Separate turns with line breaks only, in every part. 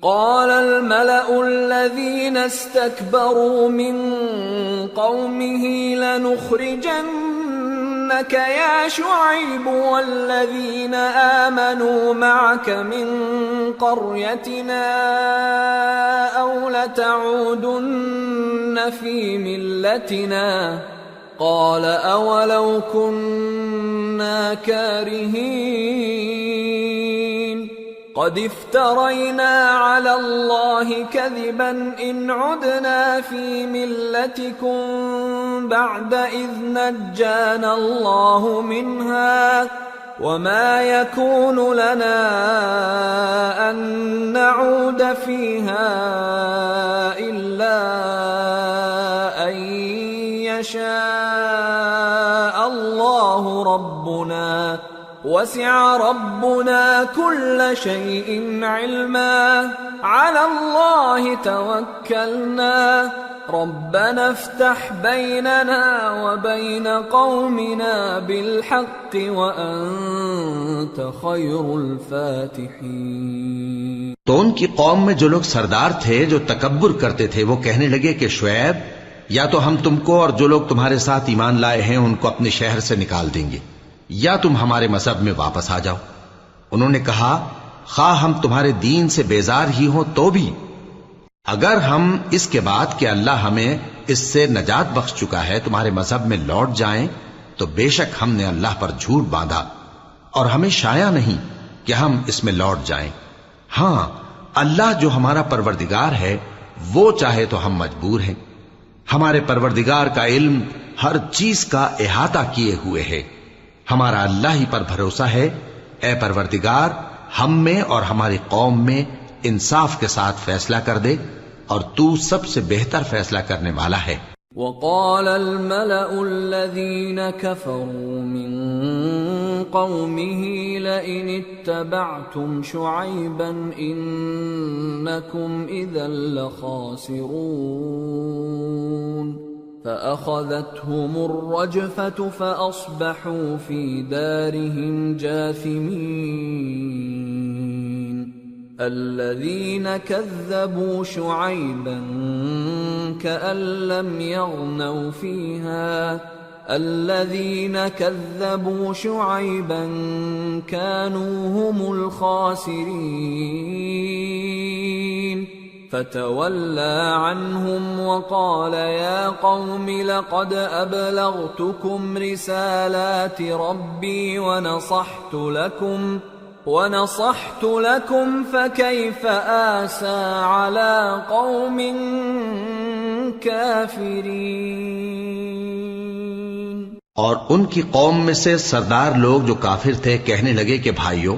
قال الملأ الذين استكبروا من قومه لنخرجنك يا شعيب والذين آمنوا معك من قريتنا أو لتعودن في ملتنا قال أولو كنا كارهين قد افترينا على الله كذبا إن عدنا في ملتكم بعد إذ نجانا الله منها وما يكون لنا أن نعود فيها إلا أن يشاء الله ربنا وسع ربنا كل شيء علما على الله توكلنا ربنا افتح بيننا وبين قومنا بالحق وأنت خير الفاتحين۔
تو ان کی قوم میں جو لوگ سردار تھے جو تکبر کرتے تھے وہ کہنے لگے کہ شعیب یا تو ہم تم کو اور جو لوگ تمہارے ساتھ ایمان لائے ہیں ان کو اپنے شہر سے نکال دیں گے یا تم ہمارے مذہب میں واپس آ جاؤ۔ انہوں نے کہا خواہ ہم تمہارے دین سے بیزار ہی ہوں تو بھی اگر ہم اس کے بعد کہ اللہ ہمیں اس سے نجات بخش چکا ہے تمہارے مذہب میں لوٹ جائیں تو بے شک ہم نے اللہ پر جھوٹ باندھا اور ہمیں شایع نہیں کہ ہم اس میں لوٹ جائیں۔ ہاں اللہ جو ہمارا پروردگار ہے وہ چاہے تو ہم مجبور ہیں۔ ہمارے پروردگار کا علم ہر چیز کا احاطہ کیے ہوئے ہے۔ ہمارا اللہ ہی پر بھروسہ ہے۔ اے پروردگار ہم میں اور ہماری قوم میں انصاف کے ساتھ فیصلہ کر دے اور تو سب سے بہتر فیصلہ کرنے والا ہے۔
وقال الملأ الذين كفروا من قومه لئن اتبعتم شعيبا إنكم إذا لخاسرون فأخذتهم الرجفة فأصبحوا في دارهم جاثمين الذين كذبوا شعيبا كأن لم يغنوا فيها الذين كذبوا شعيبا كانوا هم الخاسرين فتولى عنهم وقال يا قوم لقد أبلغتكم رسالات ربي ونصحت لكم فكيف آسى على قوم كافرين۔
اور ان کی قوم میں سے سردار لوگ جو کافر تھے کہنے لگے کہ بھائیو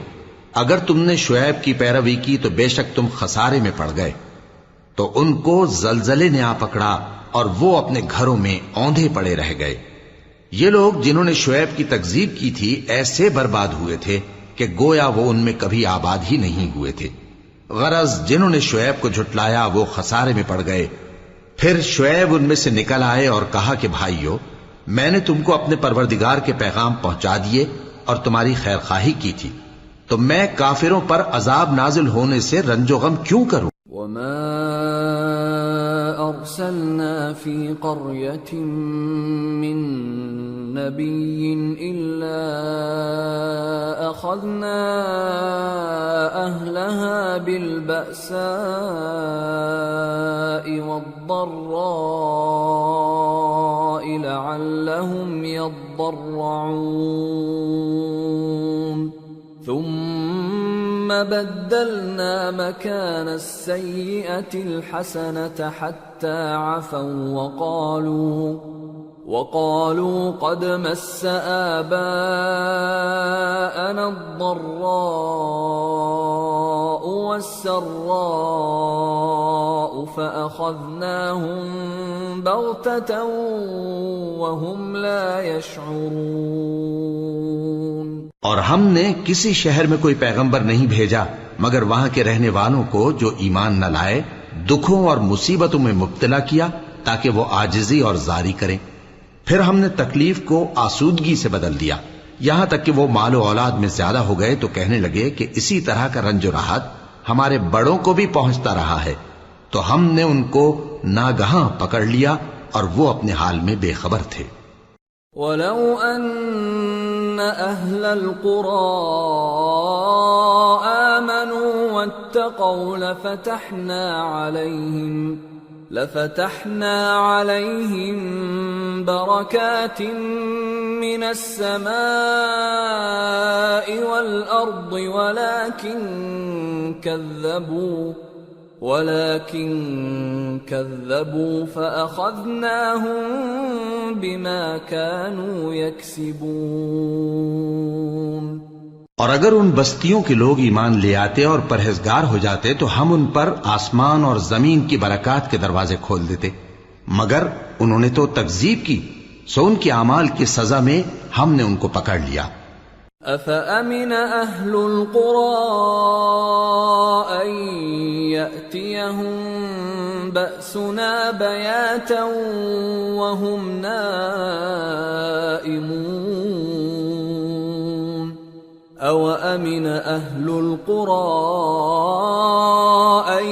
اگر تم نے شعیب کی پیروی کی تو بے شک تم خسارے میں پڑ گئے۔ تو ان کو زلزلے نے آ پکڑا اور وہ اپنے گھروں میں اوندھے پڑے رہ گئے۔ یہ لوگ جنہوں نے شعیب کی تکذیب کی تھی ایسے برباد ہوئے تھے کہ گویا وہ ان میں کبھی آباد ہی نہیں ہوئے تھے۔ غرض جنہوں نے شعیب کو جھٹلایا وہ خسارے میں پڑ گئے۔ پھر شعیب ان میں سے نکل آئے اور کہا کہ بھائیو میں نے تم کو اپنے پروردگار کے پیغام پہنچا دیے اور تمہاری خیر خواہی کی تھی، تو میں کافروں پر عذاب نازل ہونے سے رنج و غم کیوں کروں؟
وما أرسلنا في قرية من نبي إلا أخذنا أهلها بالبأساء والضراء لعلهم يضرعون ثم بدلنا مكان السيئة الحسنة حتى عفوا وقالوا قد مس آباءنا الضراء والسراء فأخذناهم بغتة وهم لا يشعرون۔
اور ہم نے کسی شہر میں کوئی پیغمبر نہیں بھیجا مگر وہاں کے رہنے والوں کو جو ایمان نہ لائے دکھوں اور مصیبتوں میں مبتلا کیا تاکہ وہ عاجزی اور زاری کریں۔ پھر ہم نے تکلیف کو آسودگی سے بدل دیا یہاں تک کہ وہ مال و اولاد میں زیادہ ہو گئے تو کہنے لگے کہ اسی طرح کا رنج و راحت ہمارے بڑوں کو بھی پہنچتا رہا ہے، تو ہم نے ان کو ناگہاں پکڑ لیا اور وہ اپنے حال میں بے خبر تھے۔
وَلَوْ أَنَّ أَهْلَ الْقُرَىٰ آمَنُوا وَاتَّقَوْا لَفَتَحْنَا عَلَيْهِم بَرَكَاتٍ مِّنَ السَّمَاءِ وَالْأَرْضِ ولكن كذبوا فأخذناهم بما كانوا يكسبون۔
اور اگر ان بستیوں کے لوگ ایمان لے آتے اور پرہیزگار ہو جاتے تو ہم ان پر آسمان اور زمین کی برکات کے دروازے کھول دیتے، مگر انہوں نے تو تکذیب کی، سو ان کے اعمال کی سزا میں ہم نے ان کو پکڑ لیا۔
أَفَأَمِنَ أَهْلُ الْقُرَىٰ أَن يَأْتِيَهُم بَأْسُنَا بَيَاتًا وَهُمْ نَائِمُونَ أَوَأَمِنَ أَهْلُ الْقُرَىٰ أَن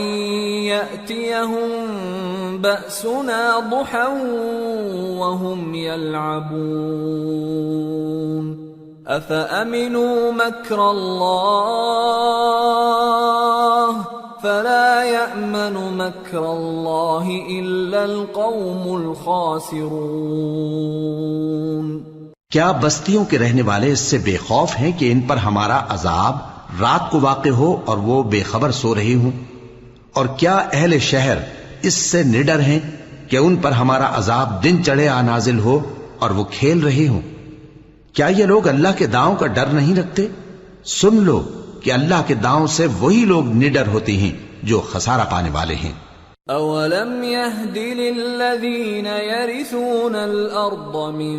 يَأْتِيَهُم بَأْسُنَا ضُحًى وَهُمْ يَلْعَبُونَ أَفَأَمِنُوا مَكْرَ اللَّهِ فَلَا يَأْمَنُ مَكْرَ اللَّهِ إِلَّا الْقَوْمُ الْخَاسِرُونَ۔
کیا بستیوں کے رہنے والے اس سے بے خوف ہیں کہ ان پر ہمارا عذاب رات کو واقع ہو اور وہ بے خبر سو رہے ہوں؟ اور کیا اہل شہر اس سے نڈر ہیں کہ ان پر ہمارا عذاب دن چڑھے آ نازل ہو اور وہ کھیل رہے ہوں؟ کیا یہ لوگ اللہ کے داؤں کا ڈر نہیں رکھتے؟ سن لو کہ اللہ کے داؤں سے وہی لوگ نڈر ہوتے ہیں جو خسارہ پانے والے ہیں۔
أَوَلَمْ يَهْدِ لِلَّذِينَ يَرِثُونَ الْأَرْضَ مِن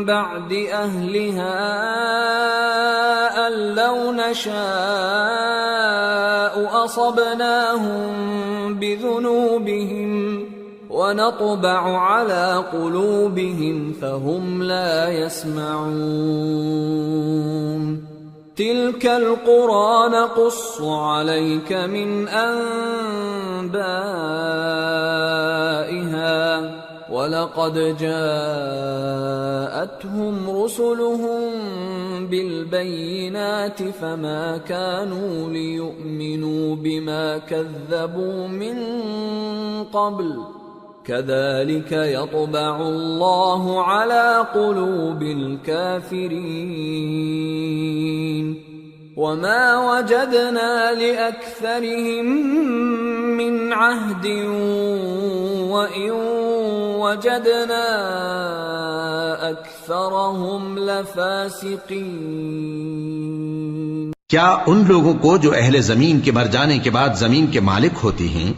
بَعْدِ أَهْلِهَا أَن لَّوْ نَشَاءُ أَصَبْنَاهُم بِذُنُوبِهِمْ وَنَطْبَعُ عَلَى قُلُوبِهِمْ فَهُمْ لَا يَسْمَعُونَ تِلْكَ الْقُرَىٰ نَقُصُّ عَلَيْكَ مِنْ أَنبَائِهَا وَلَقَدْ جَاءَتْهُمْ رُسُلُهُم بِالْبَيِّنَاتِ فَمَا كَانُوا لِيُؤْمِنُوا بِمَا كَذَّبُوا مِن قَبْلُ كَذَلِكَ يَطْبَعُ اللَّهُ عَلَى قُلُوبِ الْكَافِرِينَ وَمَا وَجَدْنَا لِأَكْثَرِهِم مِّنْ عَهْدٍ وَإِن وَجَدْنَا أَكْثَرَهُمْ لَفَاسِقِينَ۔
کیا ان لوگوں کو جو اہل زمین کے مر جانے کے بعد زمین کے مالک ہوتے ہیں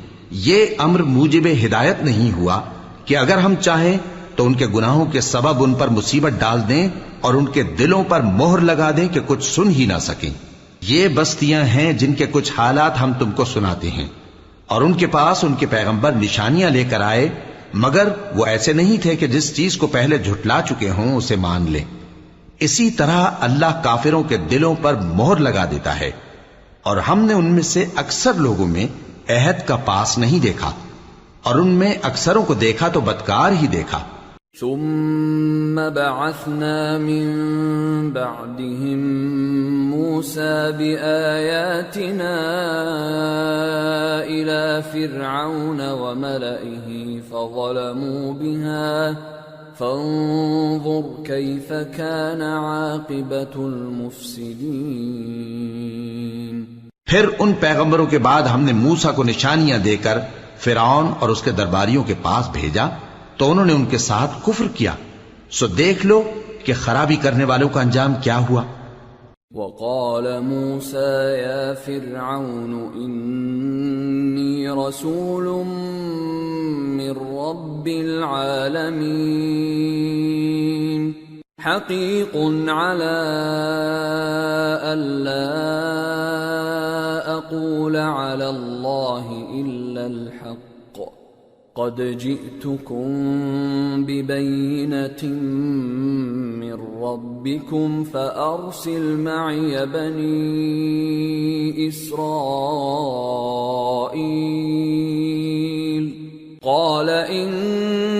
یہ امر موجب ہدایت نہیں ہوا کہ اگر ہم چاہیں تو ان کے گناہوں کے سبب ان پر مصیبت ڈال دیں اور ان کے دلوں پر مہر لگا دیں کہ کچھ سن ہی نہ سکیں؟ یہ بستیاں ہیں جن کے کچھ حالات ہم تم کو سناتے ہیں، اور ان کے پاس ان کے پیغمبر نشانیاں لے کر آئے، مگر وہ ایسے نہیں تھے کہ جس چیز کو پہلے جھٹلا چکے ہوں اسے مان لیں۔ اسی طرح اللہ کافروں کے دلوں پر مہر لگا دیتا ہے، اور ہم نے ان میں سے اکثر لوگوں میں عہد کا پاس نہیں دیکھا، اور ان میں اکثروں کو دیکھا تو بدکار ہی دیکھا۔
ثم بعثنا من بعدهم موسى بآياتنا إلى فرعون وملئه فظلموا بها فانظر كيف كان عاقبة المفسدين۔
پھر ان پیغمبروں کے بعد ہم نے موسیٰ کو نشانیاں دے کر فرعون اور اس کے درباریوں کے پاس بھیجا تو انہوں نے ان کے ساتھ کفر کیا، سو دیکھ لو کہ خرابی کرنے والوں کا انجام کیا ہوا۔
وقال موسى يا فرعون إني رسول من رب العالمين حقيق على ألا أقول على الله إلا الحق قد جئتكم ببينة من ربكم فأرسل معي بني إسرائيل قال إن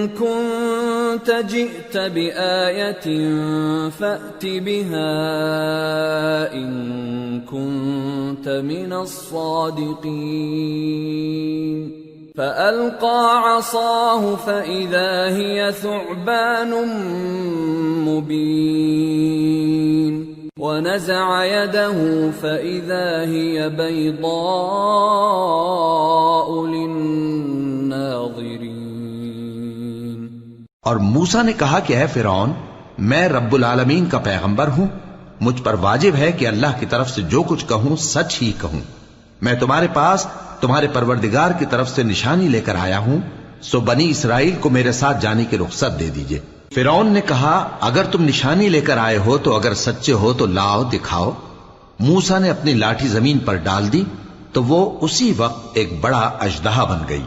كنت جئت بآية فأت بها إن كنت من الصادقين فألقى عصاه فإذا هي ثعبان مبين ونزع يده فإذا هي بيضاء للناظرين.
اور موسیٰ نے کہا کہ اے فرعون، میں رب العالمین کا پیغمبر ہوں، مجھ پر واجب ہے کہ اللہ کی طرف سے جو کچھ کہوں سچ ہی کہوں. میں تمہارے پاس تمہارے پروردگار کی طرف سے نشانی لے کر آیا ہوں، سو بنی اسرائیل کو میرے ساتھ جانے کی رخصت دے دیجئے. فرعون نے کہا اگر تم نشانی لے کر آئے ہو تو اگر سچے ہو تو لاؤ دکھاؤ. موسیٰ نے اپنی لاٹھی زمین پر ڈال دی تو وہ اسی وقت ایک بڑا اژدہا بن گئی،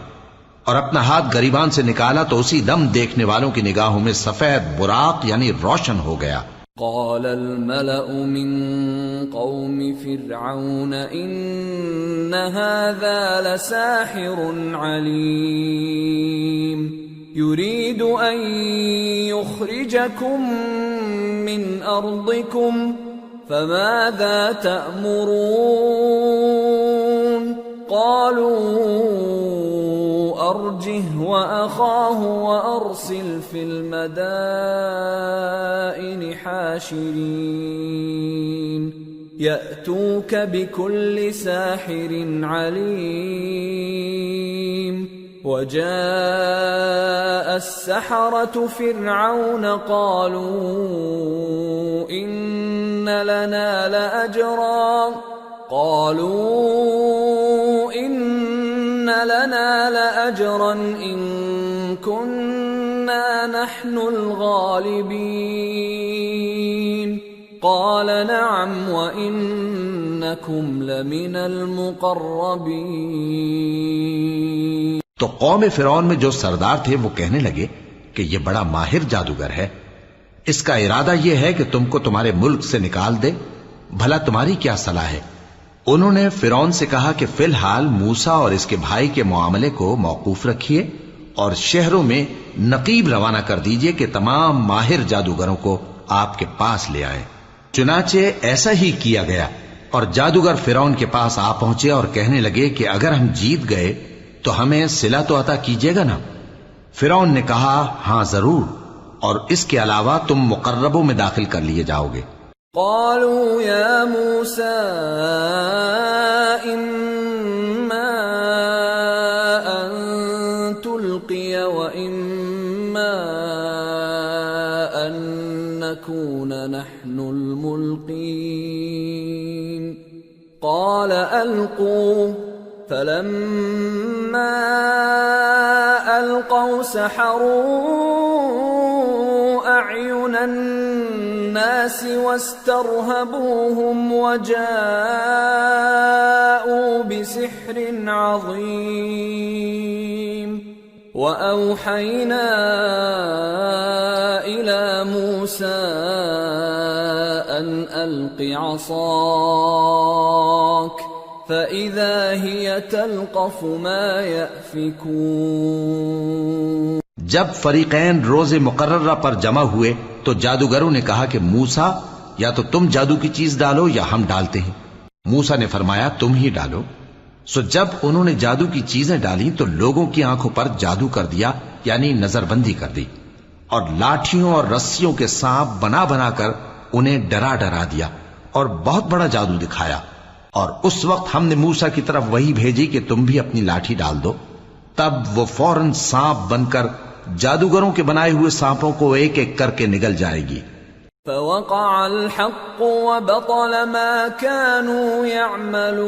اور اپنا ہاتھ گریبان سے نکالا تو اسی دم دیکھنے والوں کی نگاہوں میں سفید براق یعنی روشن ہو گیا.
قال الملأ من قوم فرعون إن هذا لساحر عليم يريد أن يخرجكم من أرضكم فماذا تأمرون قالوا أرجه وأخاه وأرسل في المدائن حاشرين يأتوك بكل ساحر عليم. وجاء السحرة فرعون قالوا إن لنا لأجرا إن كنا نحن الغالبين قال نعم وإنكم لمن المقربين.
تو قوم فرعون میں جو سردار تھے وہ کہنے لگے کہ یہ بڑا ماہر جادوگر ہے، اس کا ارادہ یہ ہے کہ تم کو تمہارے ملک سے نکال دے، بھلا تمہاری کیا صلاح ہے؟ انہوں نے فرعون سے کہا کہ فی الحال موسیٰ اور اس کے بھائی کے معاملے کو موقوف رکھیے اور شہروں میں نقیب روانہ کر دیجئے کہ تمام ماہر جادوگروں کو آپ کے پاس لے آئیں. چنانچہ ایسا ہی کیا گیا، اور جادوگر فرعون کے پاس آ پہنچے اور کہنے لگے کہ اگر ہم جیت گئے تو ہمیں صلہ تو عطا کیجیے گا نا؟ فرعون نے کہا ہاں ضرور، اور اس کے علاوہ تم مقربوں میں داخل کر لیے جاؤ گے.
قالوا يا موسى إما أن تلقي وإما أن نكون نحن الملقين قال ألقوا فلما ألقوا سحروا أعين الناس واسترهبوهم وجاءوا بسحر عظيم. وأوحينا إلى موسى أن ألق عصاك فإذا هي تلقف ما يأفكون.
جب فریقین روز مقررہ پر جمع ہوئے تو جادوگروں نے کہا کہ موسیٰ یا تو تم جادو کی چیز ڈالو یا ہم ڈالتے ہیں. موسیٰ نے فرمایا تم ہی ڈالو. سو جب انہوں نے جادو کی چیزیں ڈالی تو لوگوں کی آنکھوں پر جادو کر دیا یعنی نظر بندی کر دی، اور لاٹھیوں اور رسیوں کے سانپ بنا بنا کر انہیں ڈرا ڈرا دیا اور بہت بڑا جادو دکھایا. اور اس وقت ہم نے موسیٰ کی طرف وہی بھیجی کہ تم بھی اپنی لاٹھی ڈال دو. تب وہ فوراً سانپ بن کر جادوگروں کے بنائے ہوئے سانپوں کو ایک ایک کر کے نگل جائے گی.
فوقع الحق وبطل ما كانوا يعملون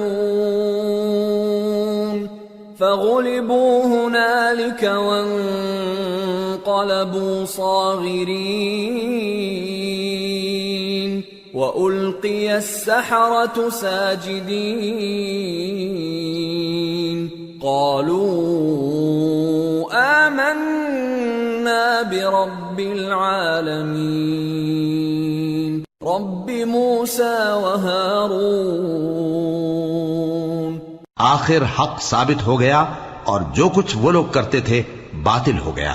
فغلبوا هنالك وانقلبوا صاغرين وألقي السحرة ساجدين قالوا برب العالمین رب موسیٰ وہارون۔
آخر حق ثابت ہو گیا اور جو کچھ وہ لوگ کرتے تھے باطل ہو گیا۔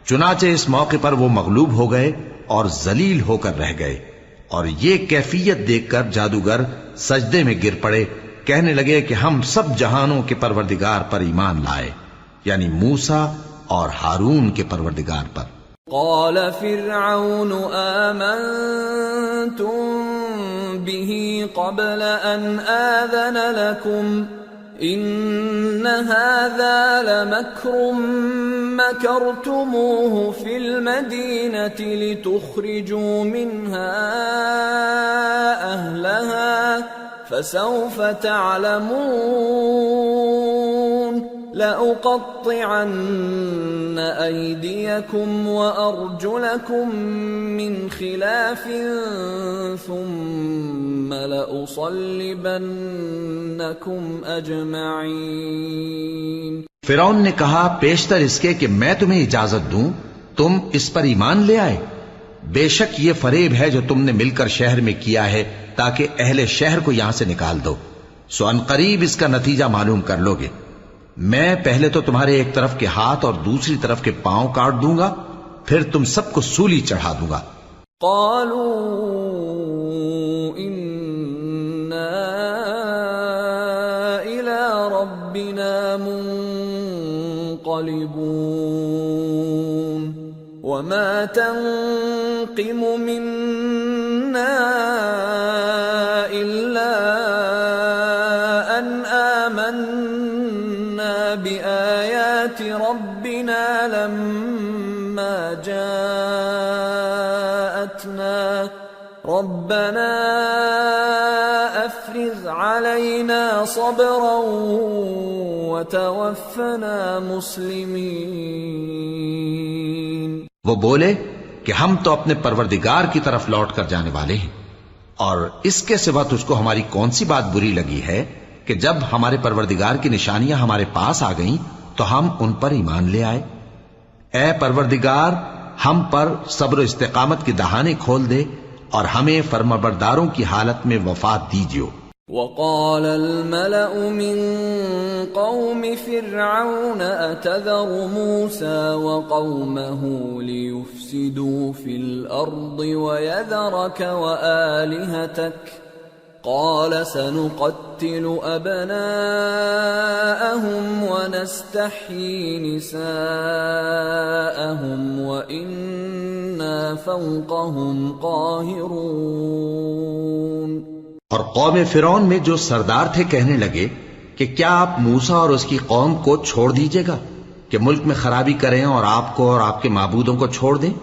چنانچہ اس موقع پر وہ مغلوب ہو گئے اور ذلیل ہو کر رہ گئے، اور یہ کیفیت دیکھ کر جادوگر سجدے میں گر پڑے، کہنے لگے کہ ہم سب جہانوں کے پروردگار پر ایمان لائے، یعنی موسیٰ اور ہارون کے پروردگار پر۔
قال فرعون آمنتم به قبل ان آذن لكم ان هذا لمكر مكرتموه في المدينة لتخرجوا منها أهلها فسوف تعلمون لأقطعن أيديكم وأرجلكم من خلاف ثم لأصلبنكم أجمعين۔
فرعون نے کہا پیشتر اس کے کہ میں تمہیں اجازت دوں تم اس پر ایمان لے آئے، بے شک یہ فریب ہے جو تم نے مل کر شہر میں کیا ہے تاکہ اہل شہر کو یہاں سے نکال دو، سو ان قریب اس کا نتیجہ معلوم کر لو گے۔ میں پہلے تو تمہارے ایک طرف کے ہاتھ اور دوسری طرف کے پاؤں کاٹ دوں گا، پھر تم سب کو سولی چڑھا دوں گا۔
قالوا انا الى ربنا منقلبون وما تنقم منا الا ان آمنا بآيات ربنا لما جاءتنا ربنا افرغ علينا صبرا وتوفنا مسلمين۔
وہ بولے کہ ہم تو اپنے پروردگار کی طرف لوٹ کر جانے والے ہیں، اور اس کے سوا تجھ کو ہماری کون سی بات بری لگی ہے کہ جب ہمارے پروردگار کی نشانیاں ہمارے پاس آ گئیں تو ہم ان پر ایمان لے آئے۔ اے پروردگار، ہم پر صبر و استقامت کی دہانے کھول دے اور ہمیں فرمانبرداروں کی حالت میں وفات دیجیو۔
وقال الملأ من قوم فرعون أتذر موسى وقومه ليفسدوا في الأرض ويذرك وآلهتك قال سنقتل أبناءهم ونستحيي نساءهم وإنا فوقهم قاهرون۔
اور قوم فرعون میں جو سردار تھے کہنے لگے کہ کیا آپ موسیٰ اور اس کی قوم کو چھوڑ دیجیے گا کہ ملک میں خرابی کریں اور آپ کو اور آپ کے معبودوں کو چھوڑ دیں؟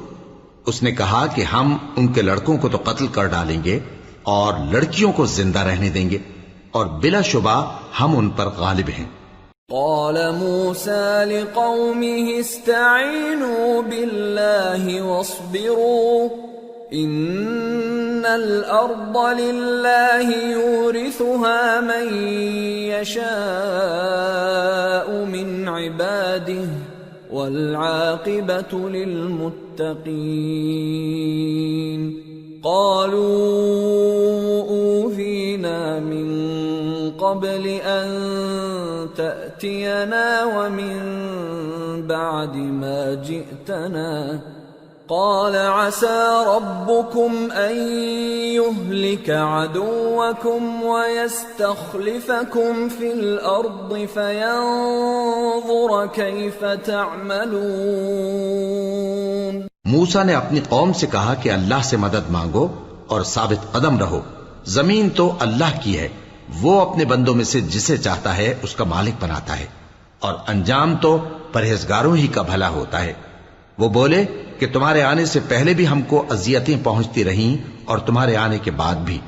اس نے کہا کہ ہم ان کے لڑکوں کو تو قتل کر ڈالیں گے اور لڑکیوں کو زندہ رہنے دیں گے، اور بلا شبہ ہم ان پر غالب ہیں۔
قال موسى لقومه استعينوا بالله واصبروا ان الارض لله يورثها من يشاء من عباده والعاقبة للمتقين۔ قالوا أوذينا من قبل أن تأتينا ومن بعد ما جئتنا قال عسى ربكم أن يهلك عدوكم ويستخلفكم في الأرض فينظر كيف تعملون۔
موسیٰ نے اپنی قوم سے کہا کہ اللہ سے مدد مانگو اور ثابت قدم رہو، زمین تو اللہ کی ہے، وہ اپنے بندوں میں سے جسے چاہتا ہے اس کا مالک بناتا ہے، اور انجام تو پرہیزگاروں ہی کا بھلا ہوتا ہے۔ وہ بولے کہ تمہارے آنے سے پہلے بھی ہم کو اذیتیں پہنچتی رہیں اور تمہارے آنے کے بعد بھی۔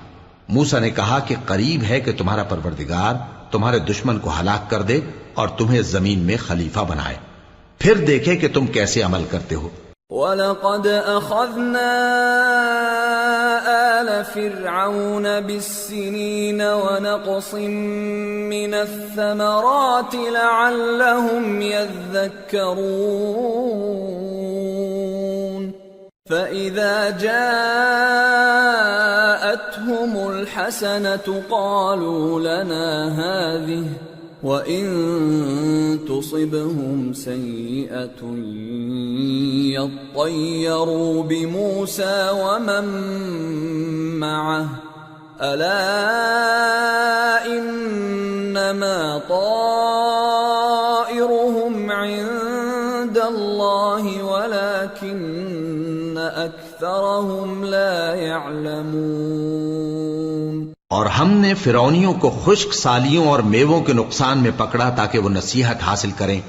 موسیٰ نے کہا کہ قریب ہے کہ تمہارا پروردگار تمہارے دشمن کو ہلاک کر دے اور تمہیں زمین میں خلیفہ بنائے، پھر دیکھے کہ تم کیسے عمل کرتے ہو۔
وَلَقَدْ أَخَذْنَا آلَ فِرْعَوْنَ بِالسِّنِينَ وَنَقْصٍ مِّنَ الثَّمَرَاتِ لَعَلَّهُمْ يَذَّكَّرُونَ۔ فَإِذَا جَاءَتْهُمُ الْحَسَنَةُ قَالُوا لَنَا هَذِهِ وَإِن تُصِبْهُمْ سَيِّئَةٌ يَطَّيَّرُوا بِمُوسَى وَمَن مَّعَهُ أَلَا إِنَّمَا طَائِرُهُمْ عِندَ اللَّهِ وَلَكِنَّ أَكْثَرَهُمْ لَا يَعْلَمُونَ۔
اور ہم نے فرعونیوں کو خشک سالیوں اور میووں کے نقصان میں پکڑا تاکہ وہ نصیحت حاصل کریں،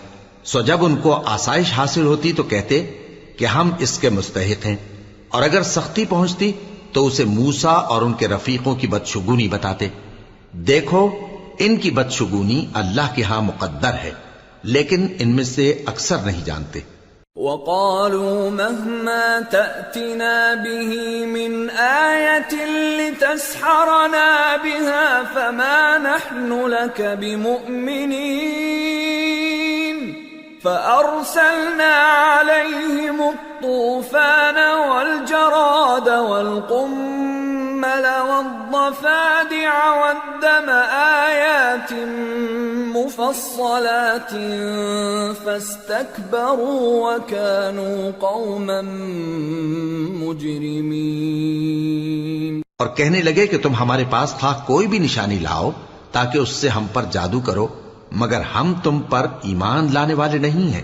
سو جب ان کو آسائش حاصل ہوتی تو کہتے کہ ہم اس کے مستحق ہیں، اور اگر سختی پہنچتی تو اسے موسیٰ اور ان کے رفیقوں کی بدشگونی بتاتے۔ دیکھو ان کی بدشگونی اللہ کے ہاں مقدر ہے، لیکن ان میں سے اکثر نہیں جانتے۔
وَقَالُوا مَهْمَا تَأْتِنَا بِهِ مِنْ آيَةٍ لِتَسْحَرَنَا بِهَا فَمَا نَحْنُ لَكَ بِمُؤْمِنِينَ فَأَرْسَلْنَا عَلَيْهِمُ الطُّوفَانَ وَالْجَرَادَ وَالْقُمَّلَ وَالضَّفَادِعَ وَالدَّمَ آيَاتٍ مُفَصَّلَاتٍ فَاسْتَكْبَرُوا وَكَانُوا قَوْمًا مُجْرِمِينَ۔
اور کہنے لگے کہ تم ہمارے پاس خواہ کوئی بھی نشانی لاؤ تاکہ اس سے ہم پر جادو کرو، مگر ہم تم پر ایمان لانے والے نہیں ہیں۔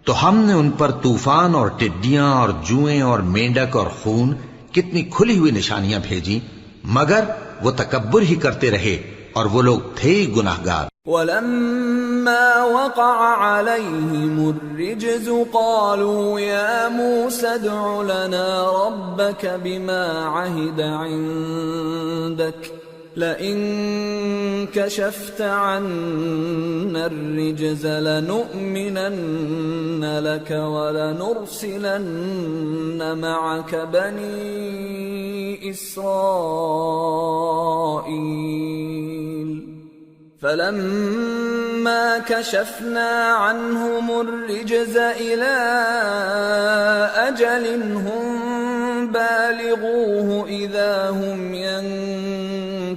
تو ہم نے ان پر طوفان اور ٹڈیاں اور جوئیں اور مینڈک اور خون کتنی کھلی ہوئی نشانیاں بھیجی، مگر وہ تکبر ہی کرتے رہے اور وہ لوگ تھے گناہگار۔
وَلَمَّا وَقَعَ عَلَيْهِمُ الرِّجْزُ قَالُوا يَا مُوسَى ادْعُ لَنَا رَبَّكَ بِمَا عَهِدَ عِندَكَ لَئِن كَشَفْتَ عَنَّا الرِّجْزَ لَنُؤْمِنَنَّ لَكَ وَلَنُرْسِلَنَّ مَعَكَ بَنِي إِسْرَائِيلَ فَلَمَّا كَشَفْنَا عَنْهُمُ الرِّجْزَ إِلَى أَجَلٍ هُمْ بَالِغُوهُ إِذَا هُمْ يَنكُثُونَ۔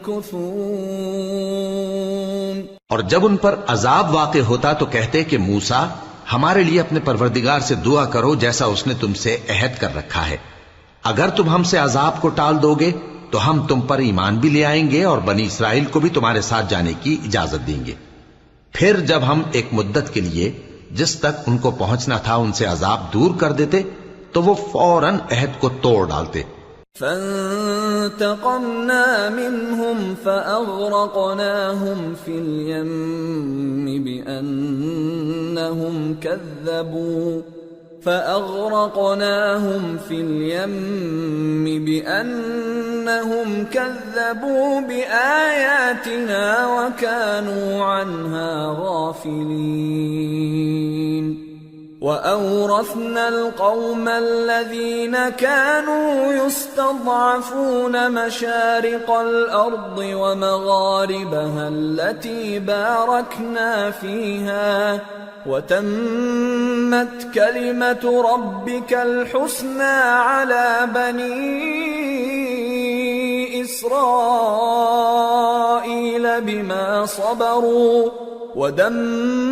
اور جب ان پر عذاب واقع ہوتا تو کہتے کہ موسیٰ ہمارے لیے اپنے پروردگار سے دعا کرو جیسا اس نے تم سے عہد کر رکھا ہے، اگر تم ہم سے عذاب کو ٹال دو گے تو ہم تم پر ایمان بھی لے آئیں گے اور بنی اسرائیل کو بھی تمہارے ساتھ جانے کی اجازت دیں گے۔ پھر جب ہم ایک مدت کے لیے جس تک ان کو پہنچنا تھا ان سے عذاب دور کر دیتے تو وہ فوراً عہد کو توڑ ڈالتے۔
فَانْتَقَمْنَا مِنْهُمْ فَأَغْرَقْنَاهُمْ فِي الْيَمِّ بِأَنَّهُمْ كَذَّبُوا بِآيَاتِنَا وَكَانُوا عَنْهَا غَافِلِينَ۔ وَأَوْرَثْنَا الْقَوْمَ الَّذِينَ كَانُوا يُسْتَضْعَفُونَ مَشَارِقَ الْأَرْضِ وَمَغَارِبَهَا الَّتِي بَارَكْنَا فِيهَا وَتَمَّتْ كَلِمَةُ رَبِّكَ الْحُسْنَى عَلَى بَنِي إِسْرَائِيلَ بِمَا صَبَرُوا وَدَمَّرْنَا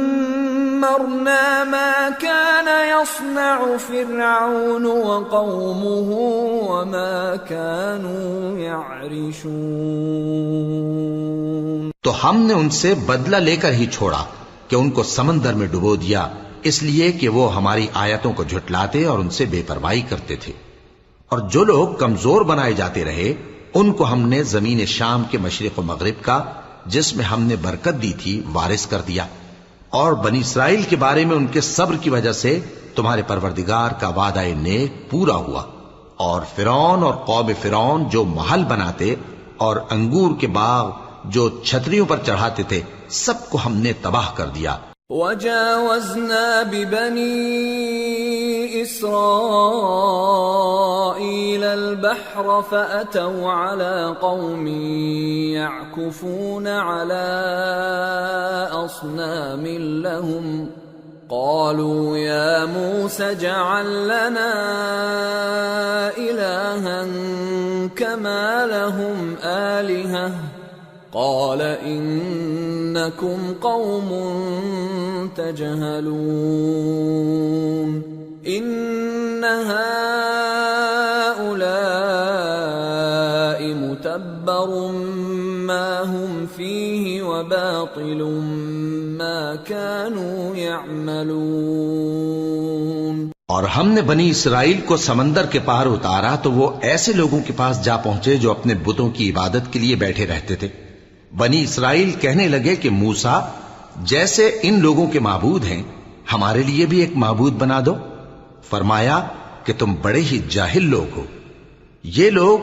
مَا كَانَ يَصْنَعُ فِرْعَوْنُ وَقَوْمُهُ وَمَا كَانُوا يَعْرِشُونَ۔
تو ہم نے ان سے بدلہ لے کر ہی چھوڑا کہ ان کو سمندر میں ڈبو دیا، اس لیے کہ وہ ہماری آیتوں کو جھٹلاتے اور ان سے بے پرواہی کرتے تھے۔ اور جو لوگ کمزور بنائے جاتے رہے ان کو ہم نے زمین شام کے مشرق و مغرب کا جس میں ہم نے برکت دی تھی وارث کر دیا، اور بنی اسرائیل کے بارے میں ان کے صبر کی وجہ سے تمہارے پروردگار کا وعدہ نیک پورا ہوا۔ اور فرعون اور قوم فرعون جو محل بناتے اور انگور کے باغ جو چھتریوں پر چڑھاتے تھے سب کو ہم نے تباہ کر دیا۔
وَجَاوَزْنَا بِبَنِي إِسْرَائِيلَ الْبَحْرَ فَأَتَوْا عَلَى قَوْمٍ يَعْكُفُونَ عَلَى أَصْنَامٍ لَهُمْ قالوا يا موسى اجعل لنا إلها كما لهم آلهة قال إنكم قوم تجهلون إن هؤلاء متبر ما هم فيه وباطل ما كانوا يعملون۔
اور ہم نے بنی اسرائیل کو سمندر کے پار اتارا تو وہ ایسے لوگوں کے پاس جا پہنچے جو اپنے بتوں کی عبادت کے لیے بیٹھے رہتے تھے۔ بنی اسرائیل کہنے لگے کہ موسیٰ جیسے ان لوگوں کے معبود ہیں ہمارے لیے بھی ایک معبود بنا دو۔ فرمایا کہ تم بڑے ہی جاہل لوگ ہو، یہ لوگ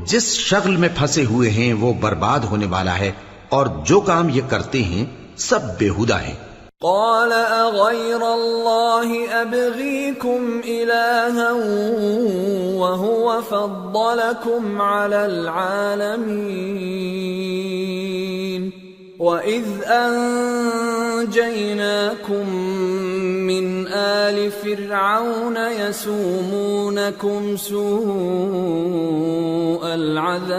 جس شغل میں پھنسے ہوئے ہیں وہ برباد ہونے والا ہے، اور جو کام یہ کرتے ہیں سب بیہودہ ہیں۔
قال اغير الله ابغيكم الها وهو فضلكم على العالمين واذ انجيناكم من آل فرعون يسومونكم سوء العذاب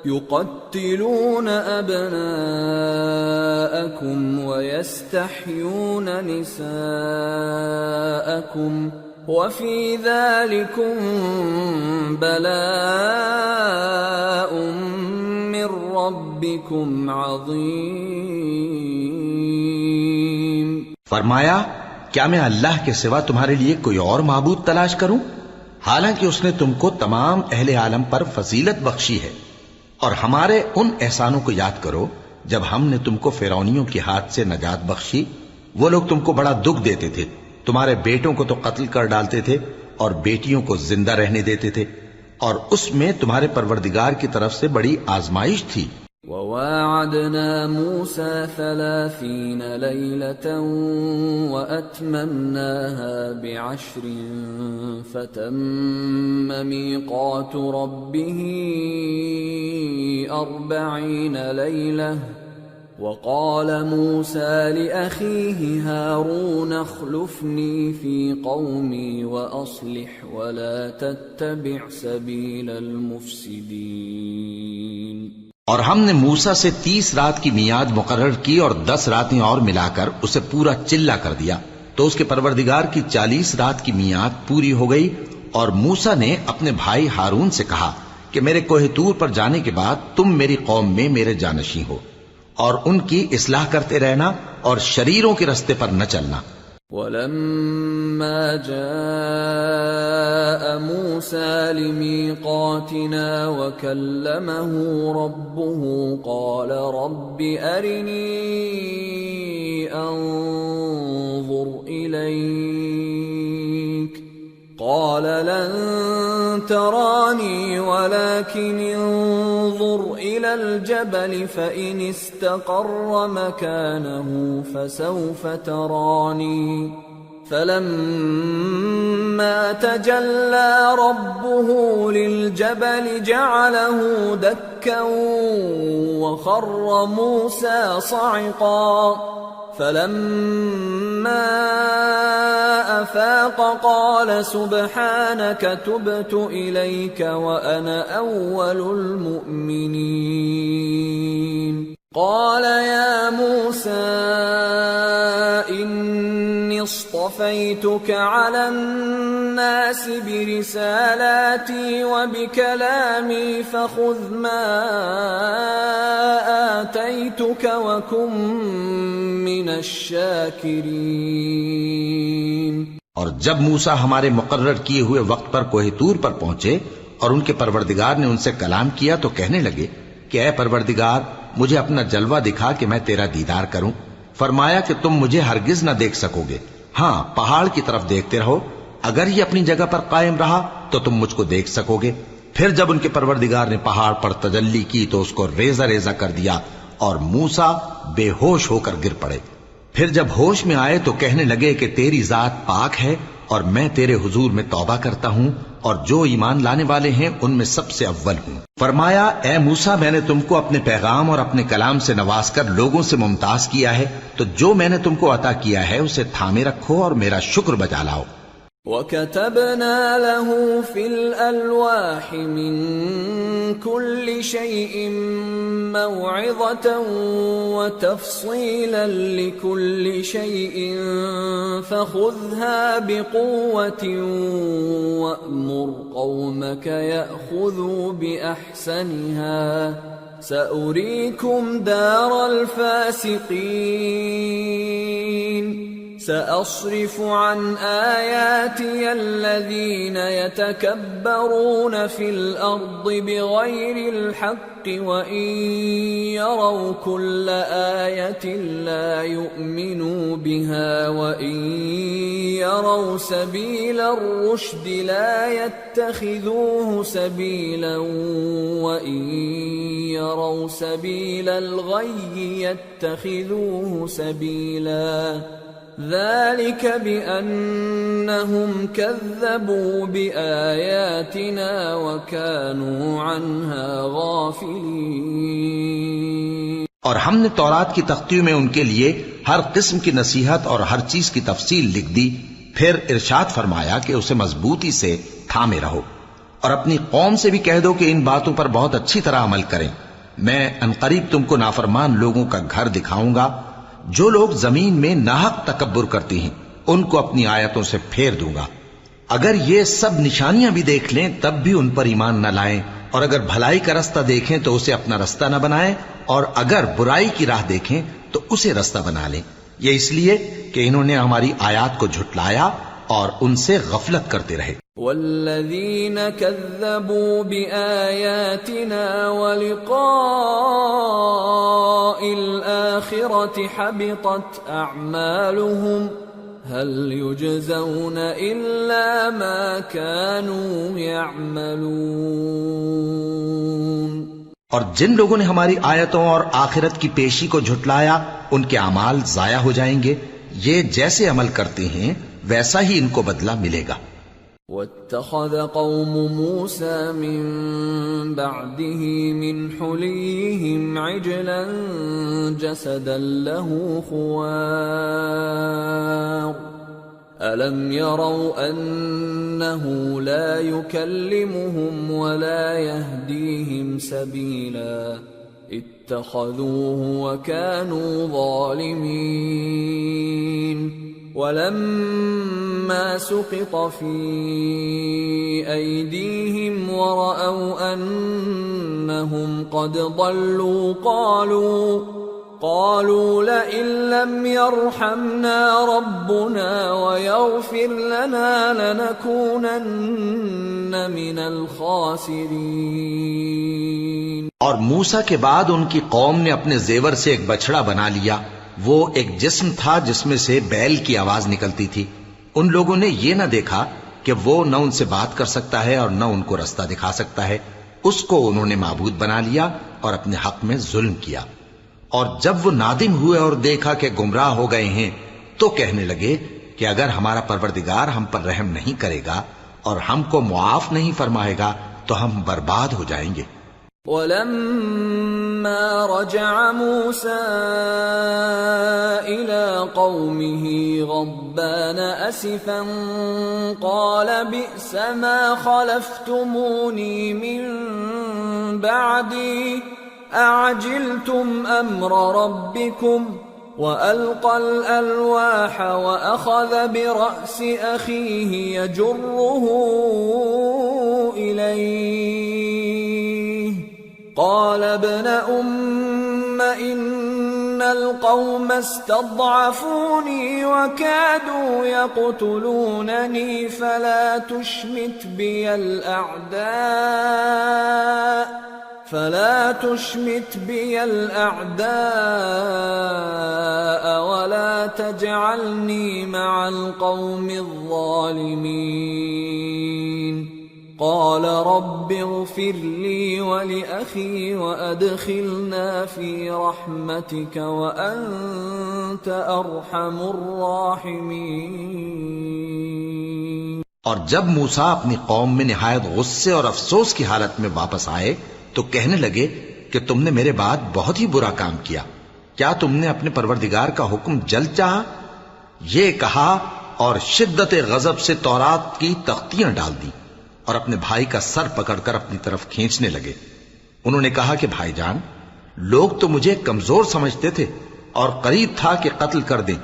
يقتلون أبناءكم ويستحيون نساءكم وفي ذلكم بلاء من ربكم عظيم۔
فرمایا کیا میں اللہ کے سوا تمہارے لیے کوئی اور معبود تلاش کروں، حالانکہ اس نے تم کو تمام اہل عالم پر فضیلت بخشی ہے۔ اور ہمارے ان احسانوں کو یاد کرو جب ہم نے تم کو فرعونیوں کے ہاتھ سے نجات بخشی۔ وہ لوگ تم کو بڑا دکھ دیتے تھے، تمہارے بیٹوں کو تو قتل کر ڈالتے تھے اور بیٹیوں کو زندہ رہنے دیتے تھے، اور اس میں تمہارے پروردگار کی طرف سے بڑی آزمائش تھی۔
وواعدنا موسى 30 ليلة وأتممناها ب10 فتم ميقات ربه 40 ليلة وقال موسى لأخيه هارون اخلفني في قومي وأصلح ولا تتبع سبيل المفسدين۔
اور ہم نے موسیٰ سے 30 رات کی میعاد مقرر کی اور 10 راتیں اور ملا کر اسے پورا چلہ کر دیا، تو اس کے پروردگار کی 40 رات کی میعاد پوری ہو گئی۔ اور موسیٰ نے اپنے بھائی ہارون سے کہا کہ میرے کوہ طور پر جانے کے بعد تم میری قوم میں میرے جانشین ہو، اور ان کی اصلاح کرتے رہنا اور شریروں کے رستے پر نہ چلنا۔
وَلَمَّا جَاءَ مُوسَى لِمِيقَاتِنَا وَكَلَّمَهُ رَبُّهُ قَالَ رَبِّ أَرِنِي أَنظُرْ إِلَيْكَ قَالَ لَن تَرَانِي وَلَكِنِ انظُرْ إِلَى الْجَبَلِ فَإِنِ اسْتَقَرَّ مَكَانَهُ فَسَوْفَ تَرَانِي فَلَمَّا تَجَلَّى رَبُّهُ لِلْجَبَلِ جَعَلَهُ دَكًّا وَخَرَّ مُوسَى صَعِقًا فَلَمَّا أَفَاقَ قَالَ سُبْحَانَكَ تُبْتُ إِلَيْكَ وَأَنَا أَوَّلُ الْمُؤْمِنِينَ۔ قَالَ يَا مُوسَى إِنِّي اصْطَفَيْتُكَ عَلَى النَّاسِ بِرِسَالَاتِي وَبِكَلَامِي فَخُذْ مَا آتَيْتُكَ وَكُن مِّنَ الشَّاكِرِينَ۔
اور جب موسیٰ ہمارے مقرر کیے ہوئے وقت پر کوہ طور پر پہنچے اور ان کے پروردگار نے ان سے کلام کیا تو کہنے لگے کہ اے پروردگار مجھے اپنا جلوہ دکھا کہ میں تیرا دیدار کروں۔ فرمایا کہ تم مجھے ہرگز نہ دیکھ سکو گے، ہاں پہاڑ کی طرف دیکھتے رہو، اگر یہ اپنی جگہ پر قائم رہا تو تم مجھ کو دیکھ سکو گے۔ پھر جب ان کے پروردگار نے پہاڑ پر تجلی کی تو اس کو ریزہ ریزہ کر دیا اور موسیٰ بے ہوش ہو کر گر پڑے۔ پھر جب ہوش میں آئے تو کہنے لگے کہ تیری ذات پاک ہے اور میں تیرے حضور میں توبہ کرتا ہوں اور جو ایمان لانے والے ہیں ان میں سب سے اول ہوں۔ فرمایا اے موسیٰ، میں نے تم کو اپنے پیغام اور اپنے کلام سے نواز کر لوگوں سے ممتاز کیا ہے، تو جو میں نے تم کو عطا کیا ہے اسے تھامے رکھو اور میرا شکر بجا لاؤ۔
وَكَتَبْنَا لَهُ فِي الْأَلْوَاحِ مِنْ كُلِّ شَيْءٍ مَوْعِظَةً وَتَفْصِيلًا لِكُلِّ شَيْءٍ فَخُذْهَا بِقُوَّةٍ وَأْمُرْ قَوْمَكَ يَأْخُذُوا بِأَحْسَنِهَا سَأُرِيكُمْ دَارَ الْفَاسِقِينَ۔ سأصرف عن آياتي الذين يتكبرون في الأرض بغير الحق وإن يروا كل آية لا يؤمنوا بها وإن يروا سبيل الرشد لا يتخذوه سبيلا وإن يروا سبيل الغي يتخذوه سبيلا ذلك بأنهم كذبوا بآياتنا وكانوا عنها غافلين۔
اور ہم نے تورات کی تختیوں میں ان کے لیے ہر قسم کی نصیحت اور ہر چیز کی تفصیل لکھ دی، پھر ارشاد فرمایا کہ اسے مضبوطی سے تھامے رہو اور اپنی قوم سے بھی کہہ دو کہ ان باتوں پر بہت اچھی طرح عمل کریں۔ میں عنقریب تم کو نافرمان لوگوں کا گھر دکھاؤں گا۔ جو لوگ زمین میں ناحق تکبر کرتی ہیں ان کو اپنی آیتوں سے پھیر دوں گا۔ اگر یہ سب نشانیاں بھی دیکھ لیں تب بھی ان پر ایمان نہ لائیں، اور اگر بھلائی کا رستہ دیکھیں تو اسے اپنا رستہ نہ بنائیں، اور اگر برائی کی راہ دیکھیں تو اسے رستہ بنا لیں۔ یہ اس لیے کہ انہوں نے ہماری آیات کو جھٹلایا اور ان سے غفلت کرتے رہے۔
والذین کذبوا بآیاتنا ولقاء الآخرة حبطت اعمالهم هل يجزون الا ما كانوا يعملون۔
اور جن لوگوں نے ہماری آیتوں اور آخرت کی پیشی کو جھٹلایا ان کے اعمال ضائع ہو جائیں گے، یہ جیسے عمل کرتے ہیں ویسا ہی ان کو بدلہ ملے گا۔
وَاتَّخَذَ قَوْمُ مُوسَى مِن بَعْدِهِ مِنْ حُلِيِّهِمْ عِجْلًا جَسَدًا لَهُ خُوَارٌ أَلَمْ يَرَوْا أَنَّهُ لَا يُكَلِّمُهُمْ وَلَا يَهْدِيهِمْ سَبِيلًا اتَّخَذُوهُ وَكَانُوا ظَالِمِينَ۔ وَلَمَّا سُقِطَ فِي أَيْدِيهِمْ وَرَأَوْا أَنَّهُمْ قَدْ ضَلُّوا قَالُوا لَئِن لَّمْ يَرْحَمْنَا رَبُّنَا وَيَغْفِرْ لَنَا لَنَكُونَنَّ مِنَ الْخَاسِرِينَ۔
اور موسیٰ کے بعد ان کی قوم نے اپنے زیور سے ایک بچڑا بنا لیا، وہ ایک جسم تھا جس میں سے بیل کی آواز نکلتی تھی۔ ان لوگوں نے یہ نہ دیکھا کہ وہ نہ ان سے بات کر سکتا ہے اور نہ ان کو رستہ دکھا سکتا ہے، اس کو انہوں نے معبود بنا لیا اور اپنے حق میں ظلم کیا۔ اور جب وہ نادم ہوئے اور دیکھا کہ گمراہ ہو گئے ہیں تو کہنے لگے کہ اگر ہمارا پروردگار ہم پر رحم نہیں کرے گا اور ہم کو معاف نہیں فرمائے گا تو ہم برباد ہو جائیں گے۔
وَلَمَّا رَجَعَ مُوسَىٰ إِلَىٰ قَوْمِهِ غَضْبَانَ أَسِفًا قَالَ بِئْسَ مَا خَلَفْتُمُونِي مِن بَعْدِي أَعَجِلْتُمْ أَمْرَ رَبِّكُمْ وَأَلْقَى الْأَلْوَاحَ وَأَخَذَ بِرَأْسِ أَخِيهِ يَجُرُّهُ إِلَيْهِ قال ابن أم إن القوم استضعفوني وكادوا يقتلونني فلا تشمت بي الأعداء ولا تجعلني مع القوم الظالمين۔ قال رب اغفر لي ولأخي وأدخلنا في رحمتك وأنت أرحم الراحمين۔
اور جب موسیٰ اپنی قوم میں نہایت غصے اور افسوس کی حالت میں واپس آئے تو کہنے لگے کہ تم نے میرے بعد بہت ہی برا کام کیا، کیا تم نے اپنے پروردگار کا حکم جلد چاہا؟ یہ کہا اور شدت غضب سے تورات کی تختیاں ڈال دی اور اپنے بھائی کا سر پکڑ کر اپنی طرف کھینچنے لگے۔ انہوں نے کہا کہ بھائی جان، لوگ تو مجھے کمزور سمجھتے تھے اور قریب تھا کہ قتل کر دیں،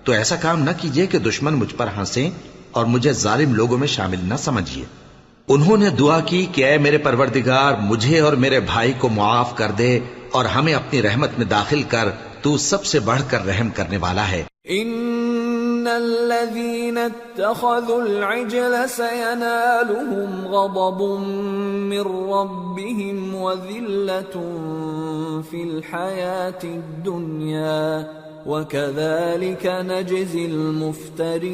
تو ایسا کام نہ کیجیے کہ دشمن مجھ پر ہنسیں اور مجھے ظالم لوگوں میں شامل نہ سمجھیے۔ انہوں نے دعا کی کہ اے میرے پروردگار، مجھے اور میرے بھائی کو معاف کر دے اور ہمیں اپنی رحمت میں داخل کر، تو سب سے بڑھ کر رحم کرنے والا ہے۔
ان الذين اتخذوا العجل سينالهم غضب من ربهم وذلة في الحياة الدنيا وكذلك نجزي المفترين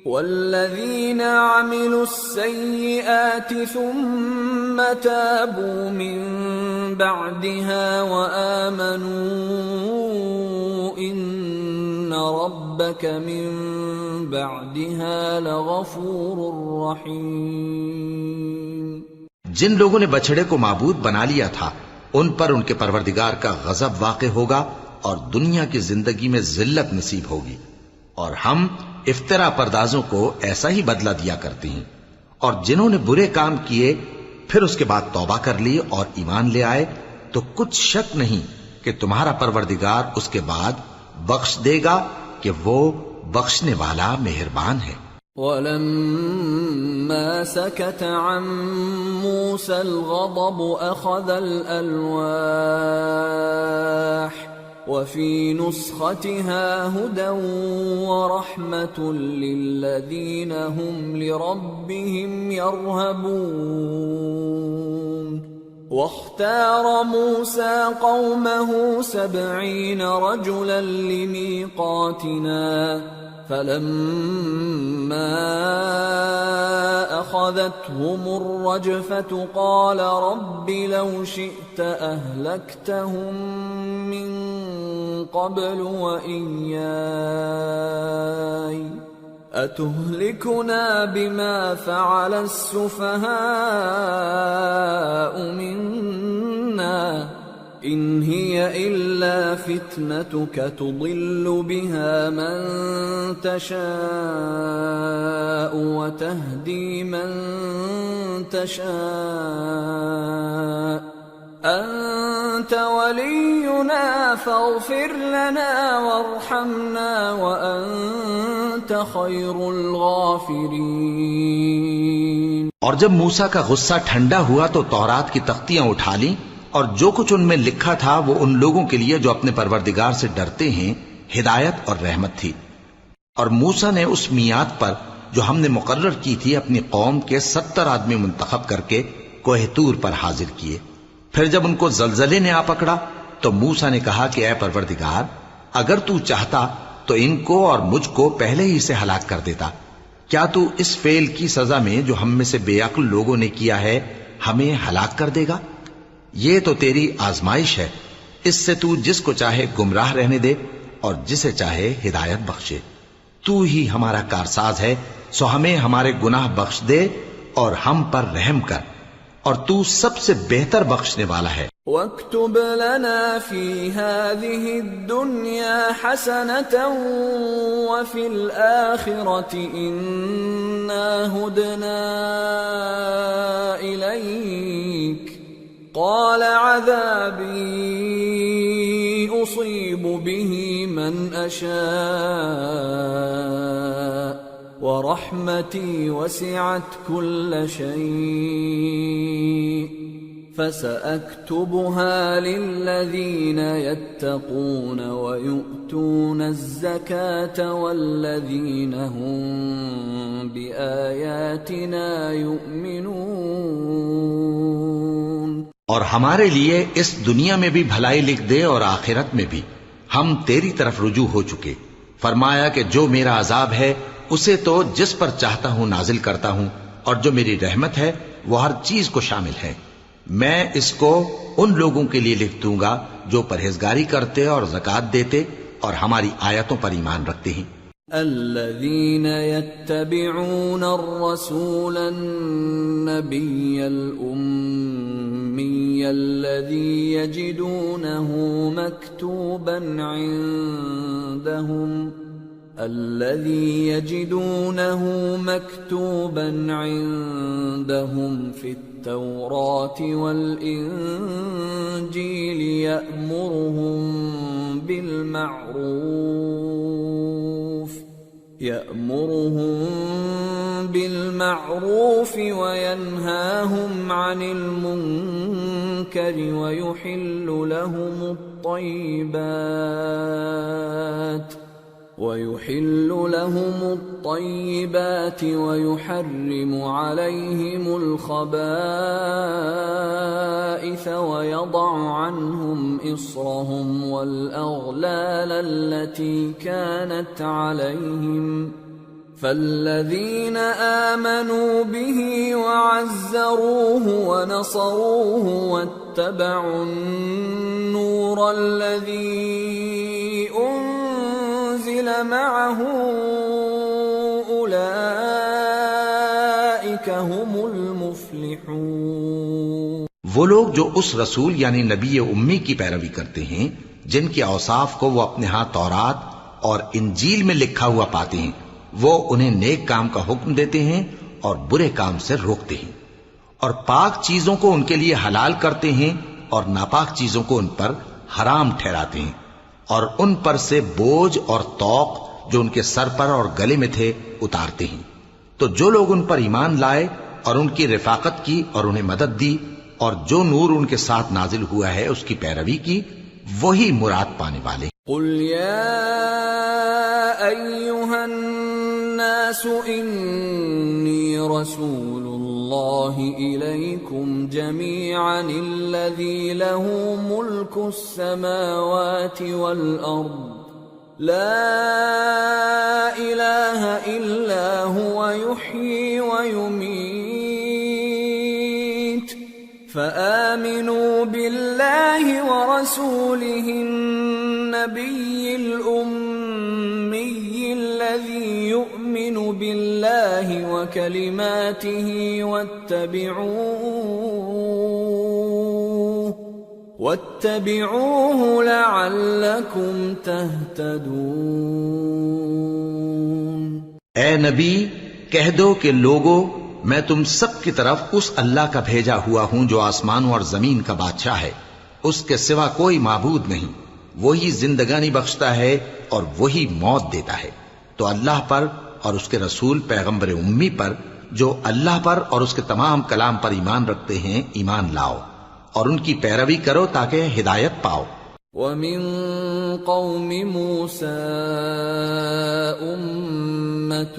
والذين عملوا السيئات ثم تابوا من بعدها وآمنوا إن ربك من بعدها لغفور رحيم۔
جن لوگوں نے بچڑے کو معبود بنا لیا تھا ان پر ان کے پروردگار کا غضب واقع ہوگا اور دنیا کی زندگی میں ذلت نصیب ہوگی، اور ہم افترا پردازوں کو ایسا ہی بدلہ دیا کرتے ہیں۔ اور جنہوں نے برے کام کیے پھر اس کے بعد توبہ کر لی اور ایمان لے آئے تو کچھ شک نہیں کہ تمہارا پروردگار اس کے بعد بخش دے گا کہ وہ بخشنے والا مہربان ہے۔
وَلَمَّا سَكَتَ عَن مُوسَى الْغَضَبُ أَخَذَ الْأَلْوَاحَ وَفِي نُسْخَتِهَا هُدًى وَرَحْمَةٌ لِّلَّذِينَ هُمْ لِرَبِّهِمْ يَرْهَبُونَ واختار موسى قومه 70 رجلا لميقاتنا فلما أخذتهم الرجفة قال رب لو شئت أهلكتهم من قبل وإياي أتهلكنا بما فعل السفهاء منا إن هي إلا فتنتك تضل بها من تشاء وتهدي من تشاء أنت ولينا فاغفر لنا وارحمنا وأنت خير الغافرين۔
اور جب موسیٰ کا غصہ ٹھنڈا ہوا تو تورات کی تختیاں اٹھا لیں اور جو کچھ ان میں لکھا تھا وہ ان لوگوں کے لیے جو اپنے پروردگار سے ڈرتے ہیں ہدایت اور رحمت تھی۔ اور موسیٰ نے اس میعاد پر جو ہم نے مقرر کی تھی اپنی قوم کے 70 آدمی منتخب کر کے کوہ طور پر حاضر کیے۔ پھر جب ان کو زلزلے نے آ پکڑا تو موسیٰ نے کہا کہ اے پروردگار اگر تو چاہتا تو ان کو اور مجھ کو پہلے ہی سے ہلاک کر دیتا، کیا تو اس فعل کی سزا میں جو ہم میں سے بے عقل لوگوں نے کیا ہے ہمیں ہلاک کر دے گا؟ یہ تو تیری آزمائش ہے، اس سے تو جس کو چاہے گمراہ رہنے دے اور جسے چاہے ہدایت بخشے۔ تو ہی ہمارا کارساز ہے، سو ہمیں ہمارے گناہ بخش دے اور ہم پر رحم کر، اور تو سب سے بہتر بخشنے والا ہے۔
وَاكْتُبْ لَنَا فِي هَذِهِ الدُّنْيَا حَسَنَةً وَفِي الْآخِرَةِ إِنَّا هُدْنَا إِلَيْكَ قَالَ عَذَابِي أُصِيبُ بِهِ مَنْ أَشَاءُ وَرَحْمَتِي وَسِعَتْ كُلَّ شَيْءٍ فَسَأَكْتُبُهَا لِلَّذِينَ يَتَّقُونَ وَيُؤْتُونَ الزَّكَاةَ وَالَّذِينَ هُمْ بِآيَاتِنَا يُؤْمِنُونَ۔
اور ہمارے لیے اس دنیا میں بھی بھلائی لکھ دے اور آخرت میں بھی، ہم تیری طرف رجوع ہو چکے۔ فرمایا کہ جو میرا عذاب ہے اسے تو جس پر چاہتا ہوں نازل کرتا ہوں، اور جو میری رحمت ہے وہ ہر چیز کو شامل ہے۔ میں اس کو ان لوگوں کے لیے لکھ دوں گا جو پرہیزگاری کرتے اور زکات دیتے اور ہماری آیتوں پر ایمان رکھتے ہیں۔
الذين يتبعون الرسول النبي الأمي الذي يجدونه مكتوبا عندهم في التوراة والإنجيل يأمرهم بالمعروف وينهاهم عن المنكر ويحل لهم الطيبات ويحرم عليهم الخبائث ويضع عنهم إصرهم والأغلال التي كانت عليهم فالذين آمنوا به وعزروه ونصروه واتبعوا النور الذي أنزل معه أولئك هم المفلحون۔
وہ لوگ جو اس رسول یعنی نبی امی کی پیروی کرتے ہیں جن کے اوصاف کو وہ اپنے ہاں تورات اور انجیل میں لکھا ہوا پاتے ہیں، وہ انہیں نیک کام کا حکم دیتے ہیں اور برے کام سے روکتے ہیں، اور پاک چیزوں کو ان کے لیے حلال کرتے ہیں اور ناپاک چیزوں کو ان پر حرام ٹھہراتے ہیں، اور ان پر سے بوجھ اور طوق جو ان کے سر پر اور گلے میں تھے اتارتے ہیں۔ تو جو لوگ ان پر ایمان لائے اور ان کی رفاقت کی اور انہیں مدد دی اور جو نور ان کے ساتھ نازل ہوا ہے اس کی پیروی کی، وہی مراد پانے والے۔
قل يا أيها الناس إني رسول الله إليكم جميعا الذي له ملك السماوات والأرض لا إله إلا هو يحيي ويميت فآمنوا بالله ورسوله النبي الأمي الذي يؤمن بالله وكلماته واتبعوه لعلكم تهتدون۔
اے نبی کہہ دو کہ لوگو، میں تم سب کی طرف اس اللہ کا بھیجا ہوا ہوں جو آسمانوں اور زمین کا بادشاہ ہے، اس کے سوا کوئی معبود نہیں، وہی زندگانی بخشتا ہے اور وہی موت دیتا ہے۔ تو اللہ پر اور اس کے رسول پیغمبر امی پر جو اللہ پر اور اس کے تمام کلام پر ایمان رکھتے ہیں ایمان لاؤ، اور ان کی پیروی کرو تاکہ ہدایت پاؤ۔
وَمِن قَوْمِ مُوسَىٰ أُمَّةٌ